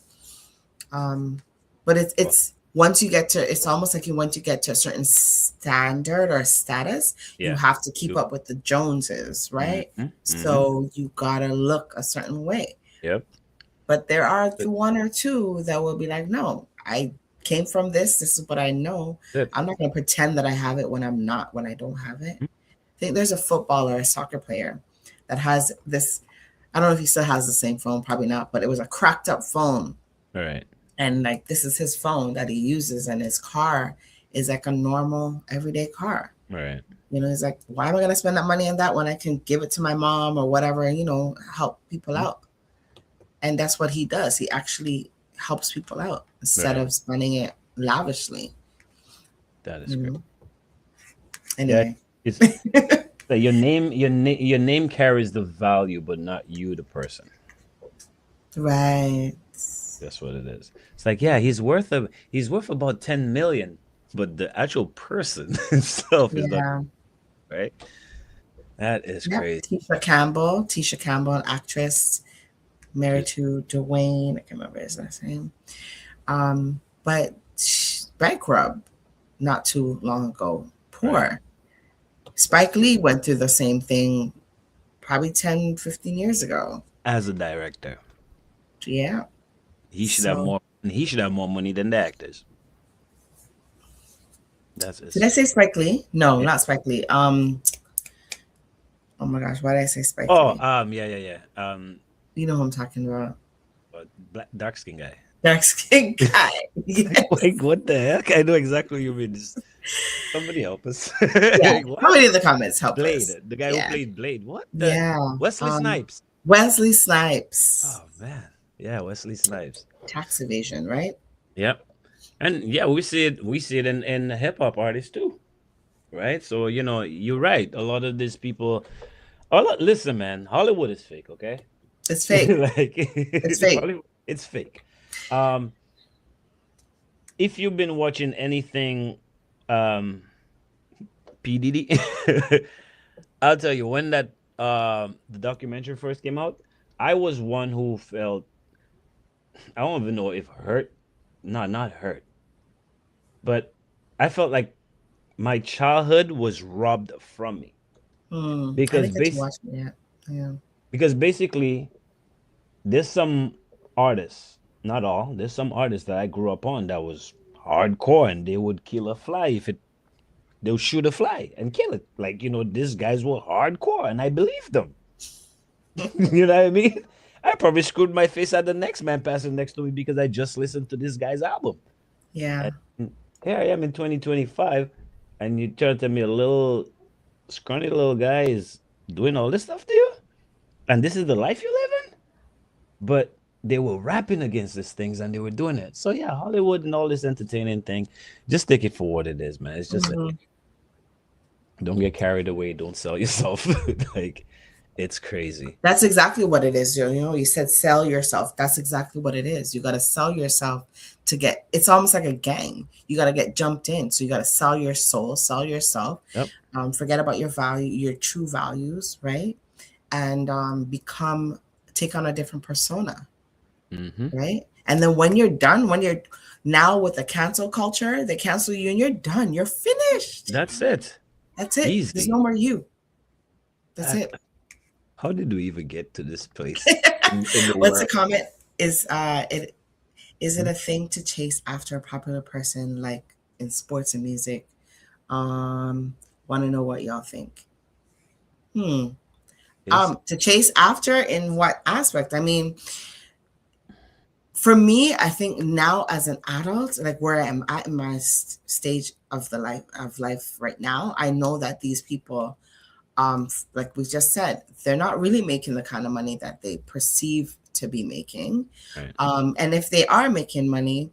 Um, but it's Well, it's once you get to, it's almost like once you get to a certain standard or status, you yeah. have to keep You. up with the Joneses, right? Mm-hmm. Mm-hmm. So you gotta look a certain way. Yep. But there are the That's one or two that will be like, no, I came from this. This is what I know. it. I'm not gonna pretend that I have it when I'm not, when I don't have it. I think there's a footballer, a soccer player that has this. I don't know if he still has the same phone, probably not, but it was a cracked up phone, All right. and like this is his phone that he uses, and his car is like a normal everyday car. All right. He's like, why am I going to spend that money on that when I can give it to my mom or whatever, and help people Mhm. out. And that's what he does. He actually helps people out instead Right. of spending it lavishly. That is you great. know Yeah. anyway. It's that your name carries the value, but not you, the person. Right. That's what it is. It's like, yeah, he's worth about 10 million, but the actual person himself is not, Yeah. right? That is Yep. crazy. Tisha Campbell, an actress married She's to Dwayne. I can't remember his last name. But bankrupt not too long ago. right. Poor. Spike Lee went through the same thing probably 10, 15 years ago. As a director, Yeah. he should have So more he should have more money than the actors. That's did I it's say Spike Lee? No, yeah. not Spike Lee. Oh my gosh, why did I say Spike Oh, Lee? yeah, yeah, yeah. You know who I'm talking about. Black dark skin guy. Dark skin guy. Like, Yes. what the heck? I know exactly what you mean. Somebody help us. Yeah. Like, what? Somebody in the comments help Blade, us. the guy who Yeah. played Blade. What the Yeah. Wesley Snipes. Wesley Snipes. Oh man. Yeah, Wesley Snipes. Tax evasion, right? Yep. And yeah, we see it in hip hop artists too. Right? So, you're right. A lot of these people listen, man, Hollywood is fake, okay? It's fake. Like It's fake. Hollywood, it's fake. Um, if you've been watching anything um PDD, I'll tell you when that the documentary first came out, I was one who felt, I don't even know if hurt, not hurt, but I felt like my childhood was robbed from me I because didn't get to watch it yet. Yeah. basically there's some artists, not all, there's some artists that I grew up on that was hardcore and they would kill a fly if it they'll shoot a fly and kill it. Like, these guys were hardcore and I believed them. You know what I mean? I probably screwed my face at the next man passing next to me because I just listened to this guy's album. Yeah. And here I am in 2025, and you turn to me a little scrawny little guy is doing all this stuff to you? And this is the life you live in? But they were rapping against these things and they were doing it. So yeah, Hollywood and all this entertaining thing, just take it for what it is, man. It's just Mhm. don't get carried away, don't sell yourself. Like it's crazy. That's exactly what it is. You said sell yourself. That's exactly what it is. You got to sell yourself to get, it's almost like a gang. You got to get jumped in. So you got to sell your soul, sell yourself, Yep. forget about your value, your true values, right? And take on a different persona, Mm-hmm. right? And then when you're done, when you're now with the cancel culture, they cancel you and you're done. You're finished. That's it. That's it. There's no Easy. more you. That's Uh, it. How did we even get to this place in the What's the world? comment? Is it Hmm? a thing to chase after a popular person like in sports and music? Want to know what y'all think. Hmm. It's To chase after in what aspect? I mean, for me, I think now as an adult, like where I'm at in my stage of the life right now, I know that these people, like we just said, they're not really making the kind of money that they perceive to be making. right. And if they are making money,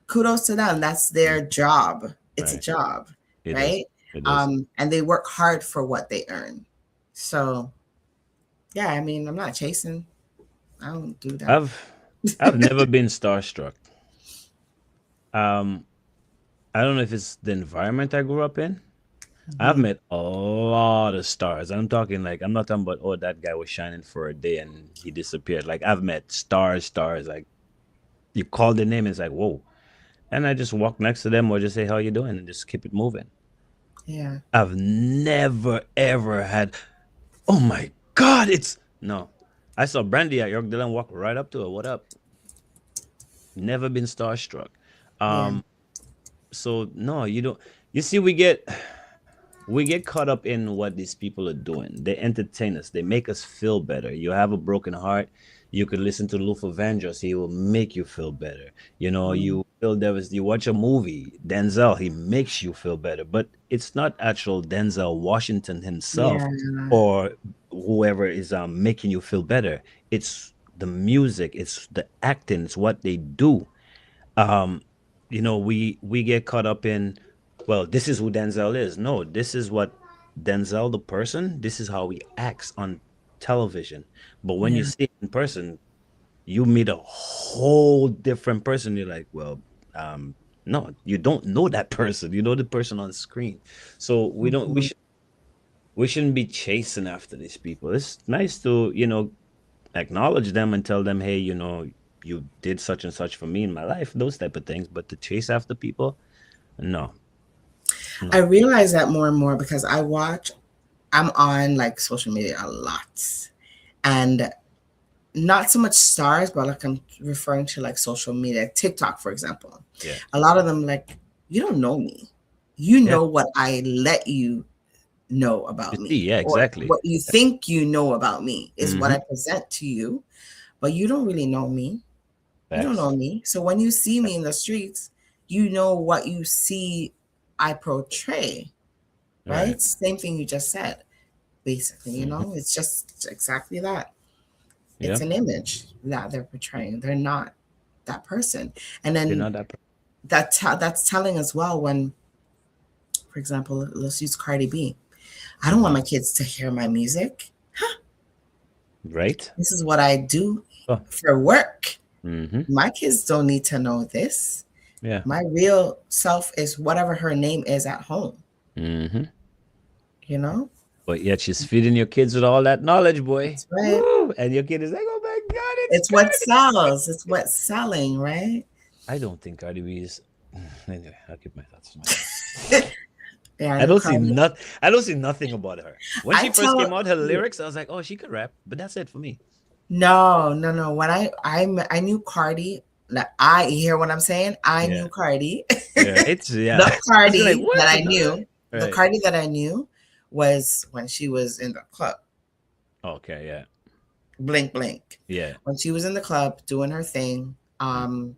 kudos to them. That's Mm, their job. It's a right. job, It is. right? It is. And they work hard for what they earn. So yeah, I mean, I'm not chasing. I don't do that. I've I've never been starstruck. Um, I don't know if it's the environment I grew up in. I've Mhm. met a lot of stars. I'm talking like I'm not talking about oh that guy was shining for a day and he disappeared. Like I've met stars. Like you call the name, it's like whoa, and I just walk next to them or just say how you doing and just keep it moving. Yeah, I've never ever had. Oh my God, it's no. I saw Brandy at York Dillon walk right up to her. What up? Never been starstruck. yeah, Um, so no, you don't. You see, we get caught up in what these people are doing. They entertain us. They make us feel better. You have a broken heart, you could listen to Luther Vandross. He will make you feel better. mm, You feel devastated. You watch a movie, Denzel, he makes you feel better. But it's not actual Denzel Washington himself yeah, or whoever is making you feel better. It's the music, it's the acting, it's what they do. um we get caught up in, well, this is who Denzel is. No, this is what Denzel the person, this is how he acts on television. But when you yeah, see it in person, you meet a whole different person. You're like, well, no, you don't know that person, you know the person on screen. So we don't mhm, we shouldn't be chasing after these people. It's nice to acknowledge them and tell them, hey, you did such and such for me in my life, those type of things. But to chase after people, no, I no. realize that more and more because I'm on like social media a lot. And not so much stars, but like I'm referring to like social media, TikTok, for example. Yeah, A lot of them, like, you don't know me. You yeah. know what I let you know You about see, me, yeah, or exactly. what you think you know about me is what I Mm-hmm. present to you, but you don't really know me. You don't know Facts. me. So when you see me in the streets, you know what you see I portray, Right. right? Same thing you just said, basically, Mm-hmm. it's just exactly that. It's Yeah, an image that they're portraying. They're not that person. And they're then not that. that's telling as well when, for example, let's use Cardi B. I don't want Uh-huh. my kids to hear my music. Right. This is what I do Oh. for work. Mm-hmm. My kids don't need to know this. Yeah. My real self is whatever her name is at home, Mm-hmm. you know? But yet she's feeding your kids with all that knowledge, boy. That's right. Woo! And your kid is like, oh my God, it's It's what Cardi. sells. It's what's selling, right? I don't think Cardi B is. Anyway, I'll keep my thoughts to myself. Yeah, I I know don't see Cardi. not. I don't see nothing about her. When I she first tell came out, her lyrics, I was like, oh, she could rap, but that's it for me. no, no, no. When I knew Cardi, like I you hear what I'm saying? I Yeah, knew Cardi. yeah. It's The yeah. It's like Cardi that what? I No, knew, the right. Cardi that I knew was when she was in the club. Okay. Yeah. Blink blink. Yeah. When she was in the club doing her thing. Mm,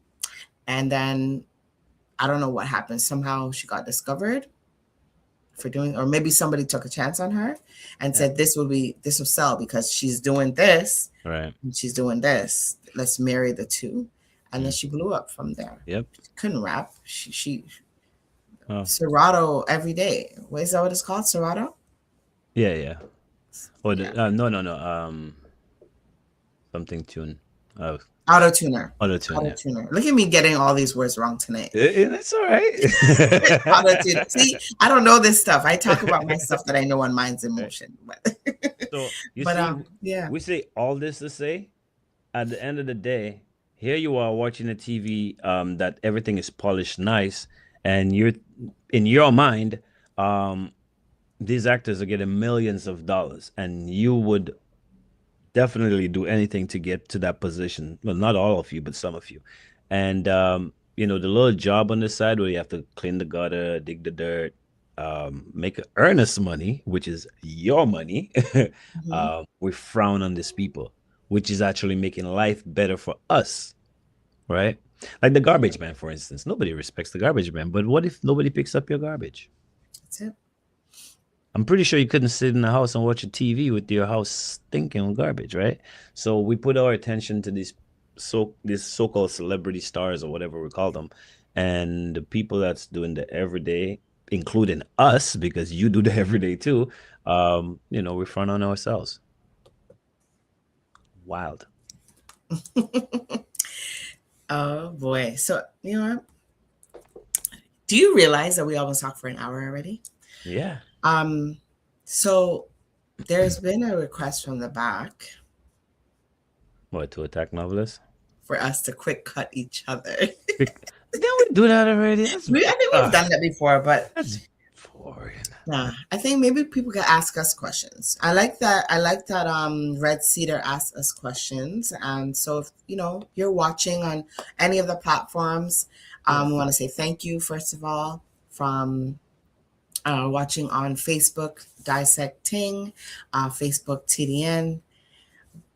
And then I don't know what happened. Somehow she got discovered for doing, or maybe somebody took a chance on her and yeah. said this will sell because she's doing this Right. and she's doing this. Let's marry the two. And then Mm, she blew up from there. yep. She couldn't rap. She Oh. Serato every day. What is that? What it's called? Serato? Yeah. Yeah. Oh. Yeah. No. No. No. Something tune. Oh. Auto tuner. Auto tune. Auto Yeah. tuner. Look at me getting all these words wrong tonight. That's all right. Auto tuner. See, I don't know this stuff. I talk about my stuff that I know on Minds in Right. Motion. But So you but see, yeah. we say all this to say, at the end of the day, here you are watching a TV that everything is polished, nice, and you're in your mind, um, these actors are getting millions of dollars, and you would definitely do anything to get to that position. Well, not all of you, but some of you. And the little job on the side where you have to clean the gutter, dig the dirt, make earnest money, which is your money. Mhm. We frown on these people, which is actually making life better for us, right? Like the Yeah, garbage man, for instance. Nobody respects the garbage man, but what if nobody picks up your garbage? that's it. I'm pretty sure you couldn't sit in the house and watch a TV with your house stinking with garbage, right? So we put our attention to these so-called celebrity stars or whatever we call them, and the people that's doing the everyday, including us, because you do the everyday too. We front on ourselves. Wild. Oh boy. So you know what? Do you realize that we almost talked for an hour already? Yeah. Um, so there's been a request from the back What, to attack novelists? for us to quick cut each other. Didn't we do that already? I think we've done that before, but That's boring. yeah, I think maybe people can ask us questions. I like that. I like that. Red Cedar asked us questions, and so if you're watching on any of the platforms, Yeah. we want to say thank you first of all from watching on Facebook Dissecting, Facebook TDN,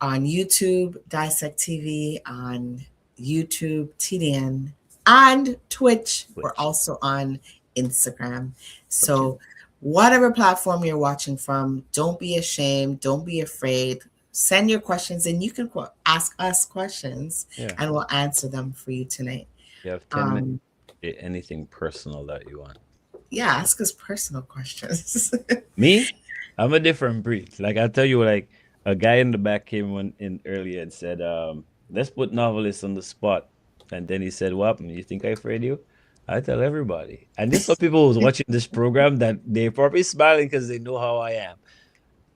on YouTube Dissect TV, on YouTube TDN, and Twitch. We're Which also on Instagram. okay. So, whatever platform you're watching from, don't be ashamed, don't be afraid. Send your questions and you can ask us questions Yeah. and we'll answer them for you tonight. You have 10 minutes. Um, Anything personal that you want. yeah, ask us personal questions. Me, I'm a different breed. Like I'll tell you, like a guy in the back came in earlier and said, let's put novelists on the spot. And then he said, what? You think I afraid you? I tell everybody. And there's some people who's watching this program that they're probably smiling because they know how I am.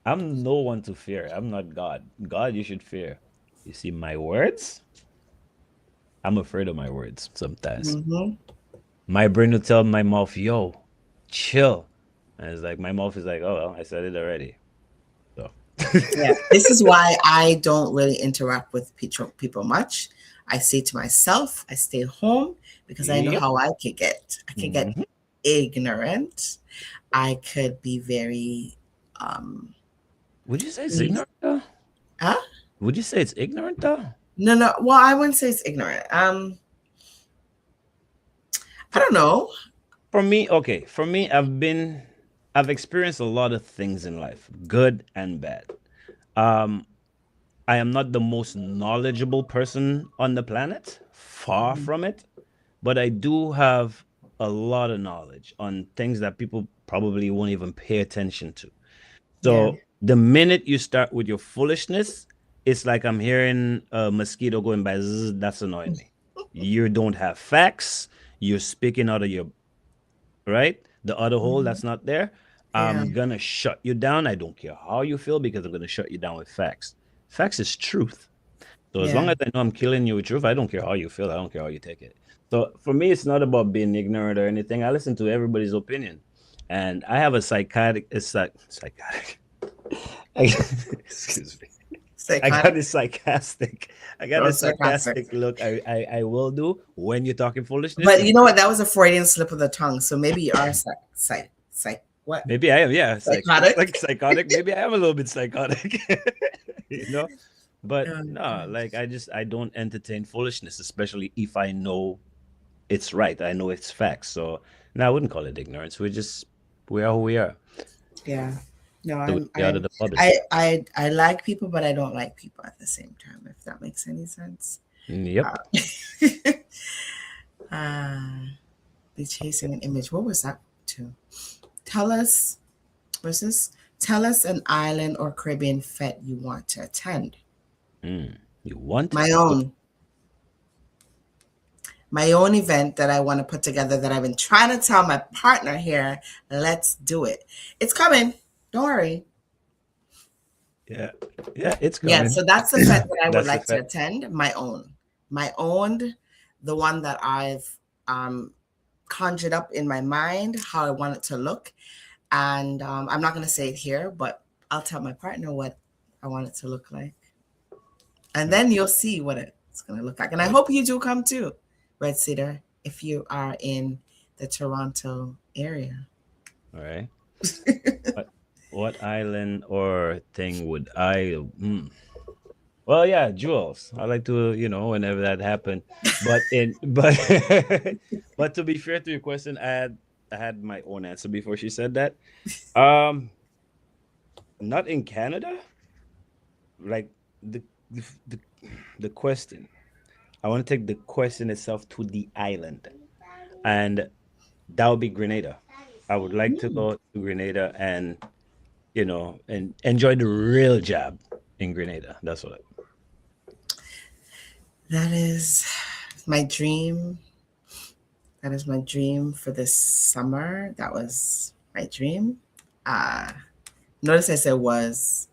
I'm no one to fear. I'm not God. God, you should fear. You see my words? I'm afraid of my words sometimes. Hmm. My brain will tell my mouth, yo, chill. And it's like my mouth is like, oh well, I said it already. So Yeah, this is why I don't really interact with people much. I stay to myself. I stay home because I know yep. how I could get. I could get Mhm. ignorant. I could be very um Would you say it's easy. ignorant though? Huh? Would you say it's ignorant though? No, no. Well, I wouldn't say it's ignorant. I For, don't know. for me, okay. For me, I've experienced a lot of things in life, good and bad. Um, I am not the most knowledgeable person on the planet, far Mhm. from it, but I do have a lot of knowledge on things that people probably won't even pay attention to. Yeah. So the minute you start with your foolishness, it's like I'm hearing a mosquito going by. Zzz, that's annoying me. You don't have facts. You're speaking out of your right. The other hole Mhm. that's not there. Yeah. I'm gonna shut you down. I don't care how you feel because I'm gonna shut you down with facts. Facts is truth. So as long Yeah. as I know I'm killing you with truth, I don't care how you feel. I don't care how you take it. So for me, it's not about being ignorant or anything. I listen to everybody's opinion, and I have a psychotic. It's like psychotic. Excuse me. I got Psychotic this sarcastic. I got or this sarcastic. sarcastic look. I will do when you're talking foolishness. But you know what? That was a Freudian slip of the tongue. So maybe you are what? Maybe I am. Yeah, Psychotic. like psychotic. Maybe I am a little bit psychotic. you know, but Oh, no, like gosh. I don't entertain foolishness, especially if I know it's right. I know it's facts. So no, I wouldn't call it ignorance. We are who we are. Yeah. No, So we I'm stay out of I'm the public. I like people, but I don't like people at the same time, if that makes any sense. Yep. Uh, uh be chasing an image. What was that to? Tell us, what's this? Tell us an island or Caribbean fete you want to attend. You want My to? own. My own event that I want to put together that I've been trying to tell my partner here, let's do it. It's coming. Don't worry. Yeah, yeah, it's Yeah, coming. so that's the fete that I would That's the like to fact. attend. My own, the one that I've conjured up in my mind, how I want it to look. And I'm not going to say it here, but I'll tell my partner what I want it to look like. And All then you'll see what it's going to look like. And I right, hope you do come too, Red Cedar, if you are in the Toronto area. all right. What island or thing would I? Well, yeah, jewels. I like to, whenever that happened. But but to be fair to your question, I had my own answer before she said that. Um, not in Canada. Like the the the, the question. I want to take the question itself to the island, and that would be Grenada. I would like to Mm, go to Grenada and and enjoy the real job in Grenada. That's what. that is my dream. That is my dream for this summer. That was my dream. Uh, Notice I said was.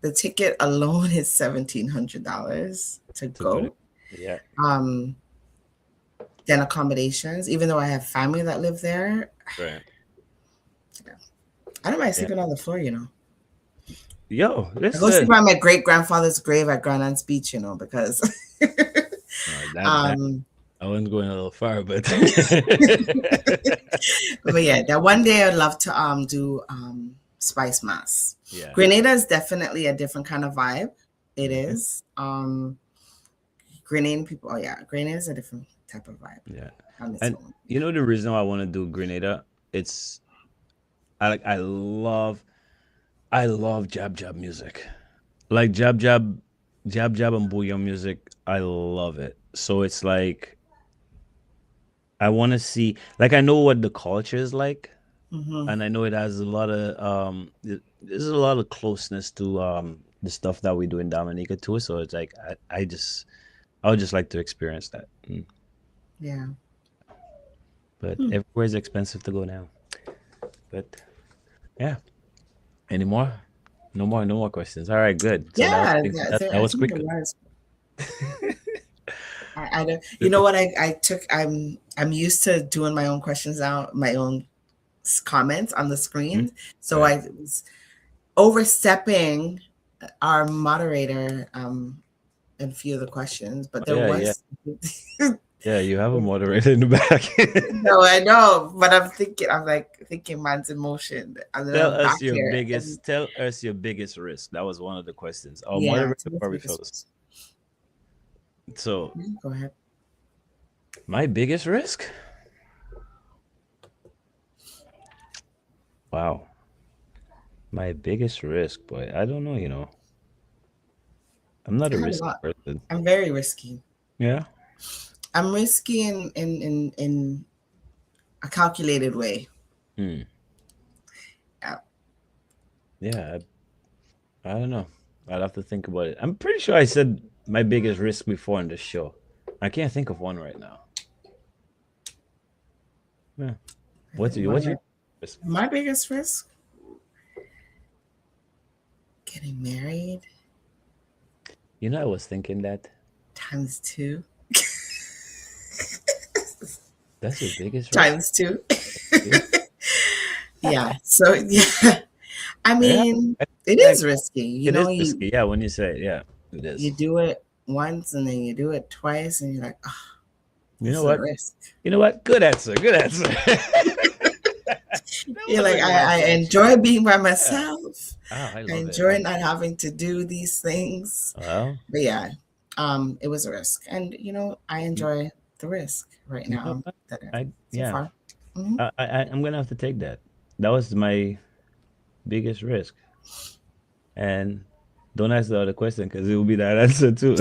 The ticket alone is $1,700 to To go to. go. Yeah. Um, then accommodations, even though I have family that live there, Right. I don't mind Yeah. sleeping on the floor, you know. Yo, I go sleep listen. on my great grandfather's grave at Grandaunt's Beach, you know, because That um I wasn't going a little far, but but yeah, that one day I'd love to do Spice Mass. yeah. Grenada is definitely a different kind of vibe. It Hmm. is. Grenadian people, oh yeah, Grenada is a different type of vibe Yeah. on its And own. you know the reason why I want to do Grenada? It's I love jab jab music. Like jab jab and bouillon music. I love it. So it's like I want to see, like, I know what the culture is like, Hmm. and I know it has a lot of there's a lot of closeness to the stuff that we do in Dominica too. So it's like I would just like to experience that. Yeah. But Hmm. everywhere is expensive to go now. But yeah, any more? No more questions. All right, good. So that was Yeah, quick. That I was think quick. there was. I don't, you know what I took. I'm used to doing my own questions out, my own comments on the Mhm. screen. So Right. I was overstepping our moderator in a few of the questions, but Oh, there yeah, yeah, was. yeah. You have a moderator in the back. No, I know, but I'm like thinking man's in motion, and then Tell I'm back us your here, and biggest. Tell us your biggest risk. That was one of the questions. Our yeah, moderator to me, probably biggest fell asleep. was. So Go ahead. my biggest risk. Wow, my biggest risk, boy. I don't know. I'm not I a have a risky lot. person. I'm very risky. Yeah. I'm risky in a calculated way. Hmm. Yeah. Yeah. I don't know. I'd have to think about it. I'm pretty sure I said my biggest risk before on the show. I can't think of one right now. Yeah. I What's think your what's your risk? my biggest risk, getting married. I was thinking that Times two. that's your biggest risk. Times two. Yeah. Yeah. So yeah. I Yeah. mean, I it like is risky. You it know, is risky. Yeah, when you say it, yeah, it you is. do it once and then you do it twice and you're like, oh, You this know is a what? risk. You know what? Good answer. Good answer. That You're was like, a good I answer, actually. enjoy being by Yeah. myself. Oh, I I love it. enjoy not having to do these things. Well, But yeah, it was a risk. And, you know, I you, enjoy the risk right you know now what? that so Yeah. far. Hmm. I'm gonna have to take that. That was my biggest risk. And don't ask the other question because it will be that answer too.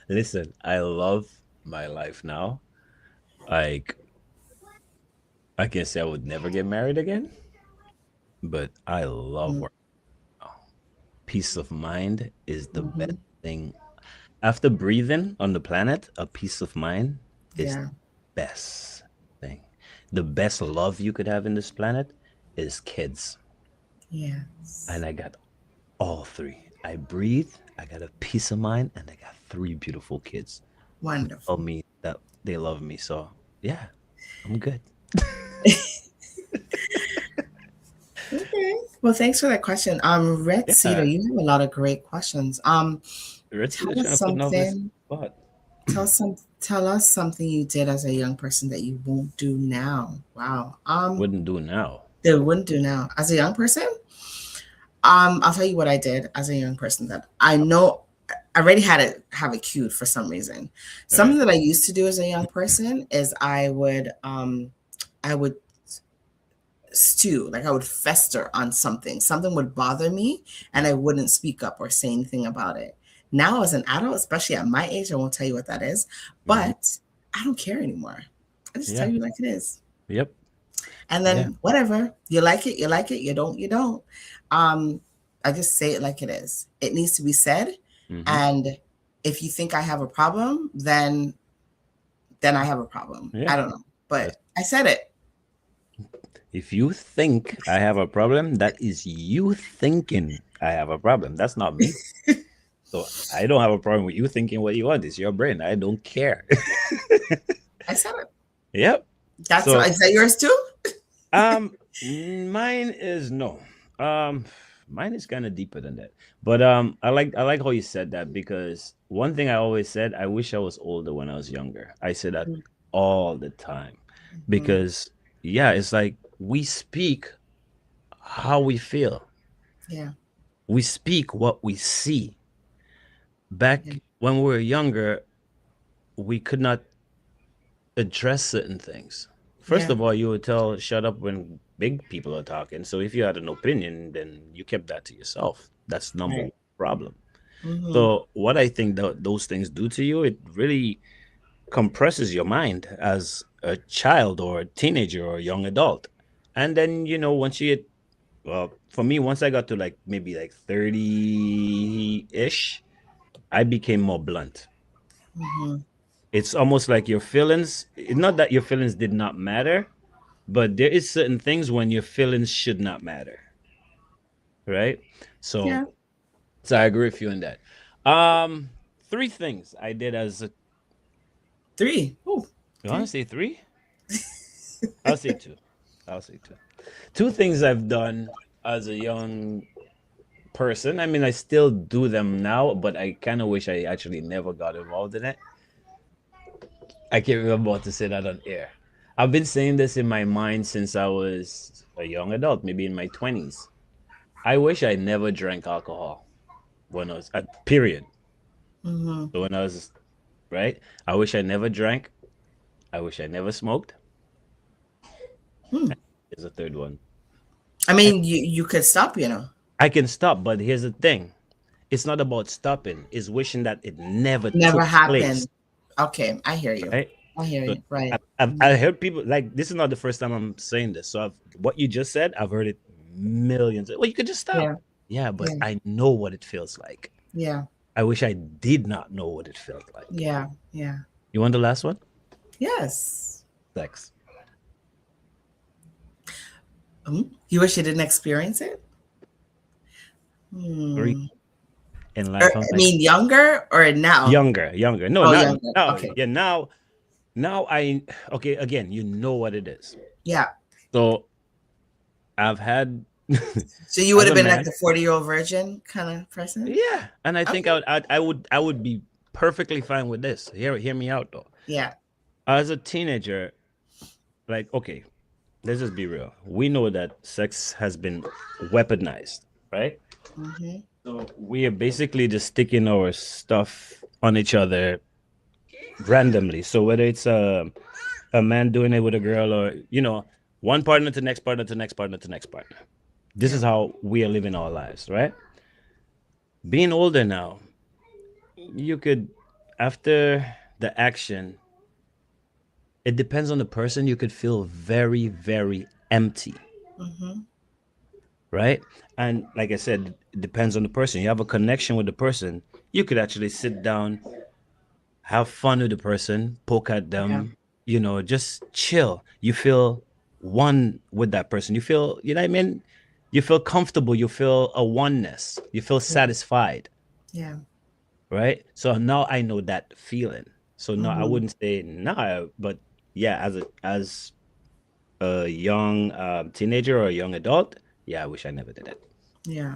Listen, I love my life now. Like I can say I would never get married again, but I love work. Peace of mind is the best Hmm. thing. After breathing on the planet, a peace of mind is the Yeah. best thing. The best love you could have in this planet is kids. Yes. And I got all three. I breathe, I got a peace of mind, and I got three beautiful kids who tell Wonderful. me that they love me. So, yeah, I'm good. Okay. Well, thanks for that question. Red Cedar, Yeah. you have a lot of great questions. Red Sea Tell trying us to put novelists something. on the spot. Tell us something you did as a young person that you won't do now. Wow. Wouldn't do now. That wouldn't do now. As a young person, I'll tell you what I did as a young person that I know I already had it have it queued for some reason. Right. Something that I used to do as a young person is I would stew, like I would fester on something. Something would bother me and I wouldn't speak up or say anything about it. Now as an adult, especially at my age, I won't tell you what that is, Hmm. but I don't care anymore. I just tell Yeah. you like it is. Yep. And Yeah. then whatever, you like it, you like it, you don't, you don't. Um, I just say it like it is. It needs to be said. Hmm. And if you think I have a problem, then I have a problem. Yeah. I don't know. That's, But I said it. if you think I have a problem, that is you thinking I have a problem. That's not me. So I don't have a problem with you thinking what you want. It's your brain. I don't care. I said it. Yep. That's So is that yours too? mine is no. Um, mine is kind of deeper than that. But I like how you said that because one thing I always said, I wish I was older when I was younger. I say that all the time Mm-hmm. because yeah, it's like we speak how we feel. Yeah. We speak what we see. Yeah. Back when we were younger, we could not address certain things. First Yeah. of all, you would tell shut up when big people are talking. So if you had an opinion, then you kept that to yourself. That's number one Right. problem. Mm-hmm. So what I think those things do to you, it really compresses your mind as a child or a teenager or a young adult. And then, once you get, well, for me, once I got to like maybe like 30-ish, I became more blunt. Mm-hmm. It's almost like your feelings, not that your feelings did not matter, but there is certain things when your feelings should not matter, right? So, Yeah. so I agree with you on that. Um, three things I did as a. Three. Oh, You want okay. to say three? I'll say two. I'll say two. Two things I've done as a young person. I mean, I still do them now, but I kind of wish I actually never got involved in it. I can't remember what to say that on air. I've been saying this in my mind since I was a young adult, maybe in my 20s. I wish I never drank alcohol when I was at period. Mm-hmm. So when I was right, I wish I never drank. I wish I never smoked. Hmm. There's a third one. I I, mean, you could stop, you know. I can stop, but here's the thing. It's not about stopping. It's wishing that it never Never took place. happened. Okay, I hear you. Right? I hear So you. Right. I heard people like this is not the first time I'm saying this. So what you just said, I've heard it millions. Well, you could just stop. Yeah. Yeah, but Yeah. I know what it feels like. Yeah. I wish I did not know what it felt like. Yeah. Yeah. You want the last one? Yes. Sex. You wish you didn't experience it? Three Hmm. in life. I'm I like, mean, younger or now? younger. No, Oh, not younger. now. Okay. Yeah, now okay, again, you know what it is. Yeah. So I've had So you would as have a been like man, the 40-year-old virgin kind of person? yeah, and I think Okay. I would be perfectly fine with this. Hear me out though. Yeah. As a teenager, like, okay, let's just be real. We know that sex has been weaponized, right? Mm-hmm. So we are basically just sticking our stuff on each other randomly. So whether it's a man doing it with a girl, or one partner to next partner to next partner to next partner. This Yeah. is how we are living our lives, right? Being older now, you could, after the action, it depends on the person. You could feel very, very empty, Mm-hmm. right? And like I said, it depends on the person. You have a connection with the person, you could actually sit down, have fun with the person, poke at Yeah. them, just chill. You feel one with that person. You feel, you know what I mean? You feel comfortable. You feel a oneness. You feel Yeah. satisfied, Yeah. right? So now I know that feeling. So no, I Mm-hmm. wouldn't say nah, but yeah, as a young teenager or a young adult, yeah, I wish I never did it. Yeah.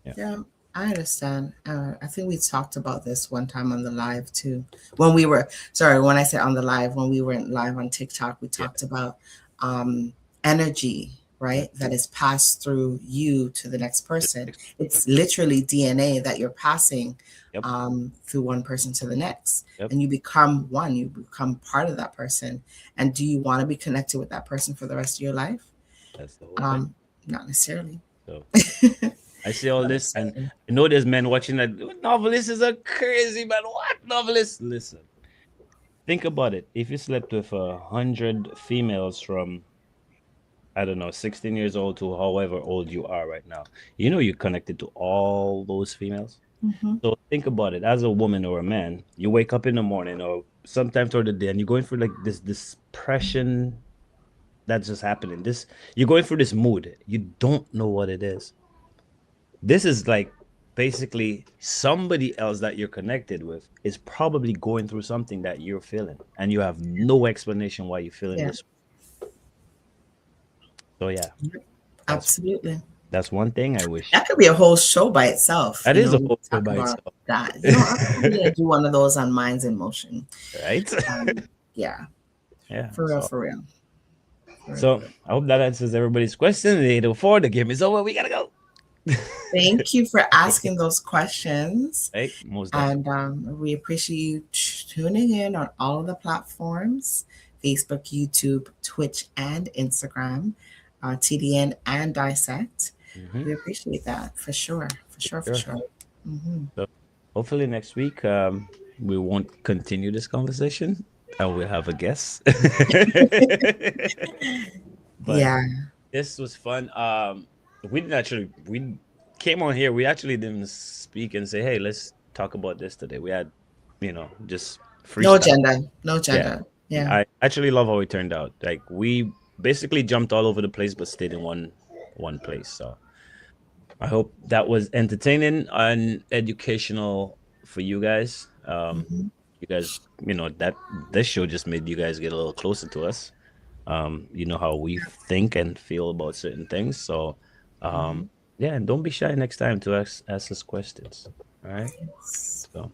Yeah. Yeah. I understand. I think we talked about this one time on the live too. When we were, sorry, when I said on the live, when we went live on TikTok, we Yeah. talked about um, energy, Yeah. right? That is passed through you to the next person. Yep. It's literally DNA that you're passing Yep. through one person to the next. Yep. And you become one, you become part of that person. And do you want to be connected with that person for the rest of your life? That's the whole thing. Not necessarily. So I see all Not this, and necessarily. I know there's men watching that. Novelist is a crazy man. What novelist? Listen, think about it. If you slept with 100 females from, I don't know, 16 years old to however old you are right now, you're connected to all those females. Mm-hmm. So think about it. As a woman or a man, you wake up in the morning or sometime throughout the day, and you're going through like this depression that's just happening. You're going through this mood. You don't know what it is. This is like basically somebody else that you're connected with is probably going through something that you're feeling, and you have no explanation why you're feeling Yeah. this. So yeah, that's Absolutely. that's one thing I wish. That could be a whole show by itself. That is a We whole show talk by about itself. that. I'm probably gonna do one of those on Minds in Motion. Right? Yeah, Yeah. for real, So, for real, for real, so for real. I hope that answers everybody's question. The 804, the game is over. We gotta go. Thank you for asking those questions, Right? Most and definitely. we appreciate you tuning in on all of the platforms: Facebook, YouTube, Twitch, and Instagram, TDN and Dissect. Mm-hmm. We appreciate that for sure, for sure, for Sure. sure. Hmm. So hopefully next week we won't continue this conversation and we'll have a guest. But Yeah. this was fun. We came on here. We actually didn't speak and say, "Hey, let's talk about this today." We had, just No freestyle. agenda. No Yeah, agenda. Yeah. I actually love how it turned out. Like we basically jumped all over the place, but stayed in one place. So I hope that was entertaining and educational for you guys. Hmm. You guys, that this show just made you guys get a little closer to us. You know how we think and feel about certain things. So, Hmm. yeah, and don't be shy next time to ask us questions. All right. Yes. So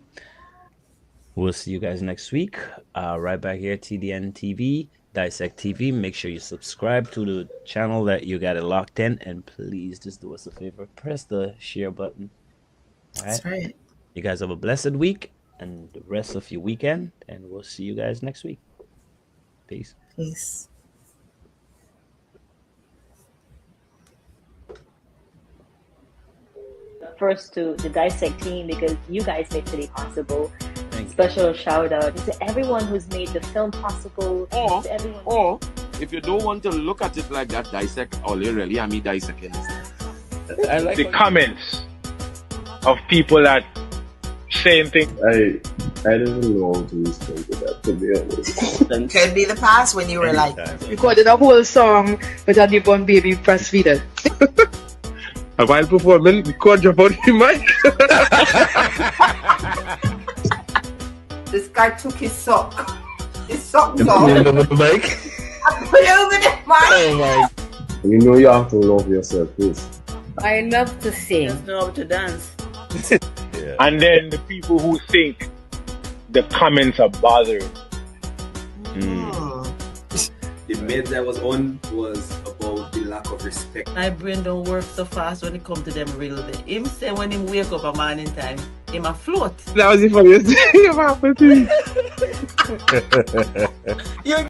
we'll see you guys next week. Right back here, TDN TV, Dissect TV. Make sure you subscribe to the channel that you got it locked in, and please just do us a favor, press the share button. All right. That's right. You guys have a blessed week and the rest of your weekend, and we'll see you guys next week. Peace. Peace. First to the Dissect team because you guys made today possible. Thank you. Special shout out to everyone who's made the film possible. To everyone. Or if you don't want to look at it like that, dissect, all you really are me dissecting. I like the comments of people that saying things. I don't know how to respond to that, to be honest. Could be the past when you were like, anytime. Recorded a whole song with a newborn baby breastfeeding. And while performing, the cord drop out the mic. This guy took his sock. His socks And off. put it over the mic. Put it over the mic. Oh my. You know you have to love yourself first. I love to sing. Just know how to dance. Yeah. And then the people who think the comments are bothering. The meds I was on was about the lack of respect. My brain don't work so fast when it comes to them riddle. Him say when him wake up a morning time, him a float. That was the funniest thing ever happened to me.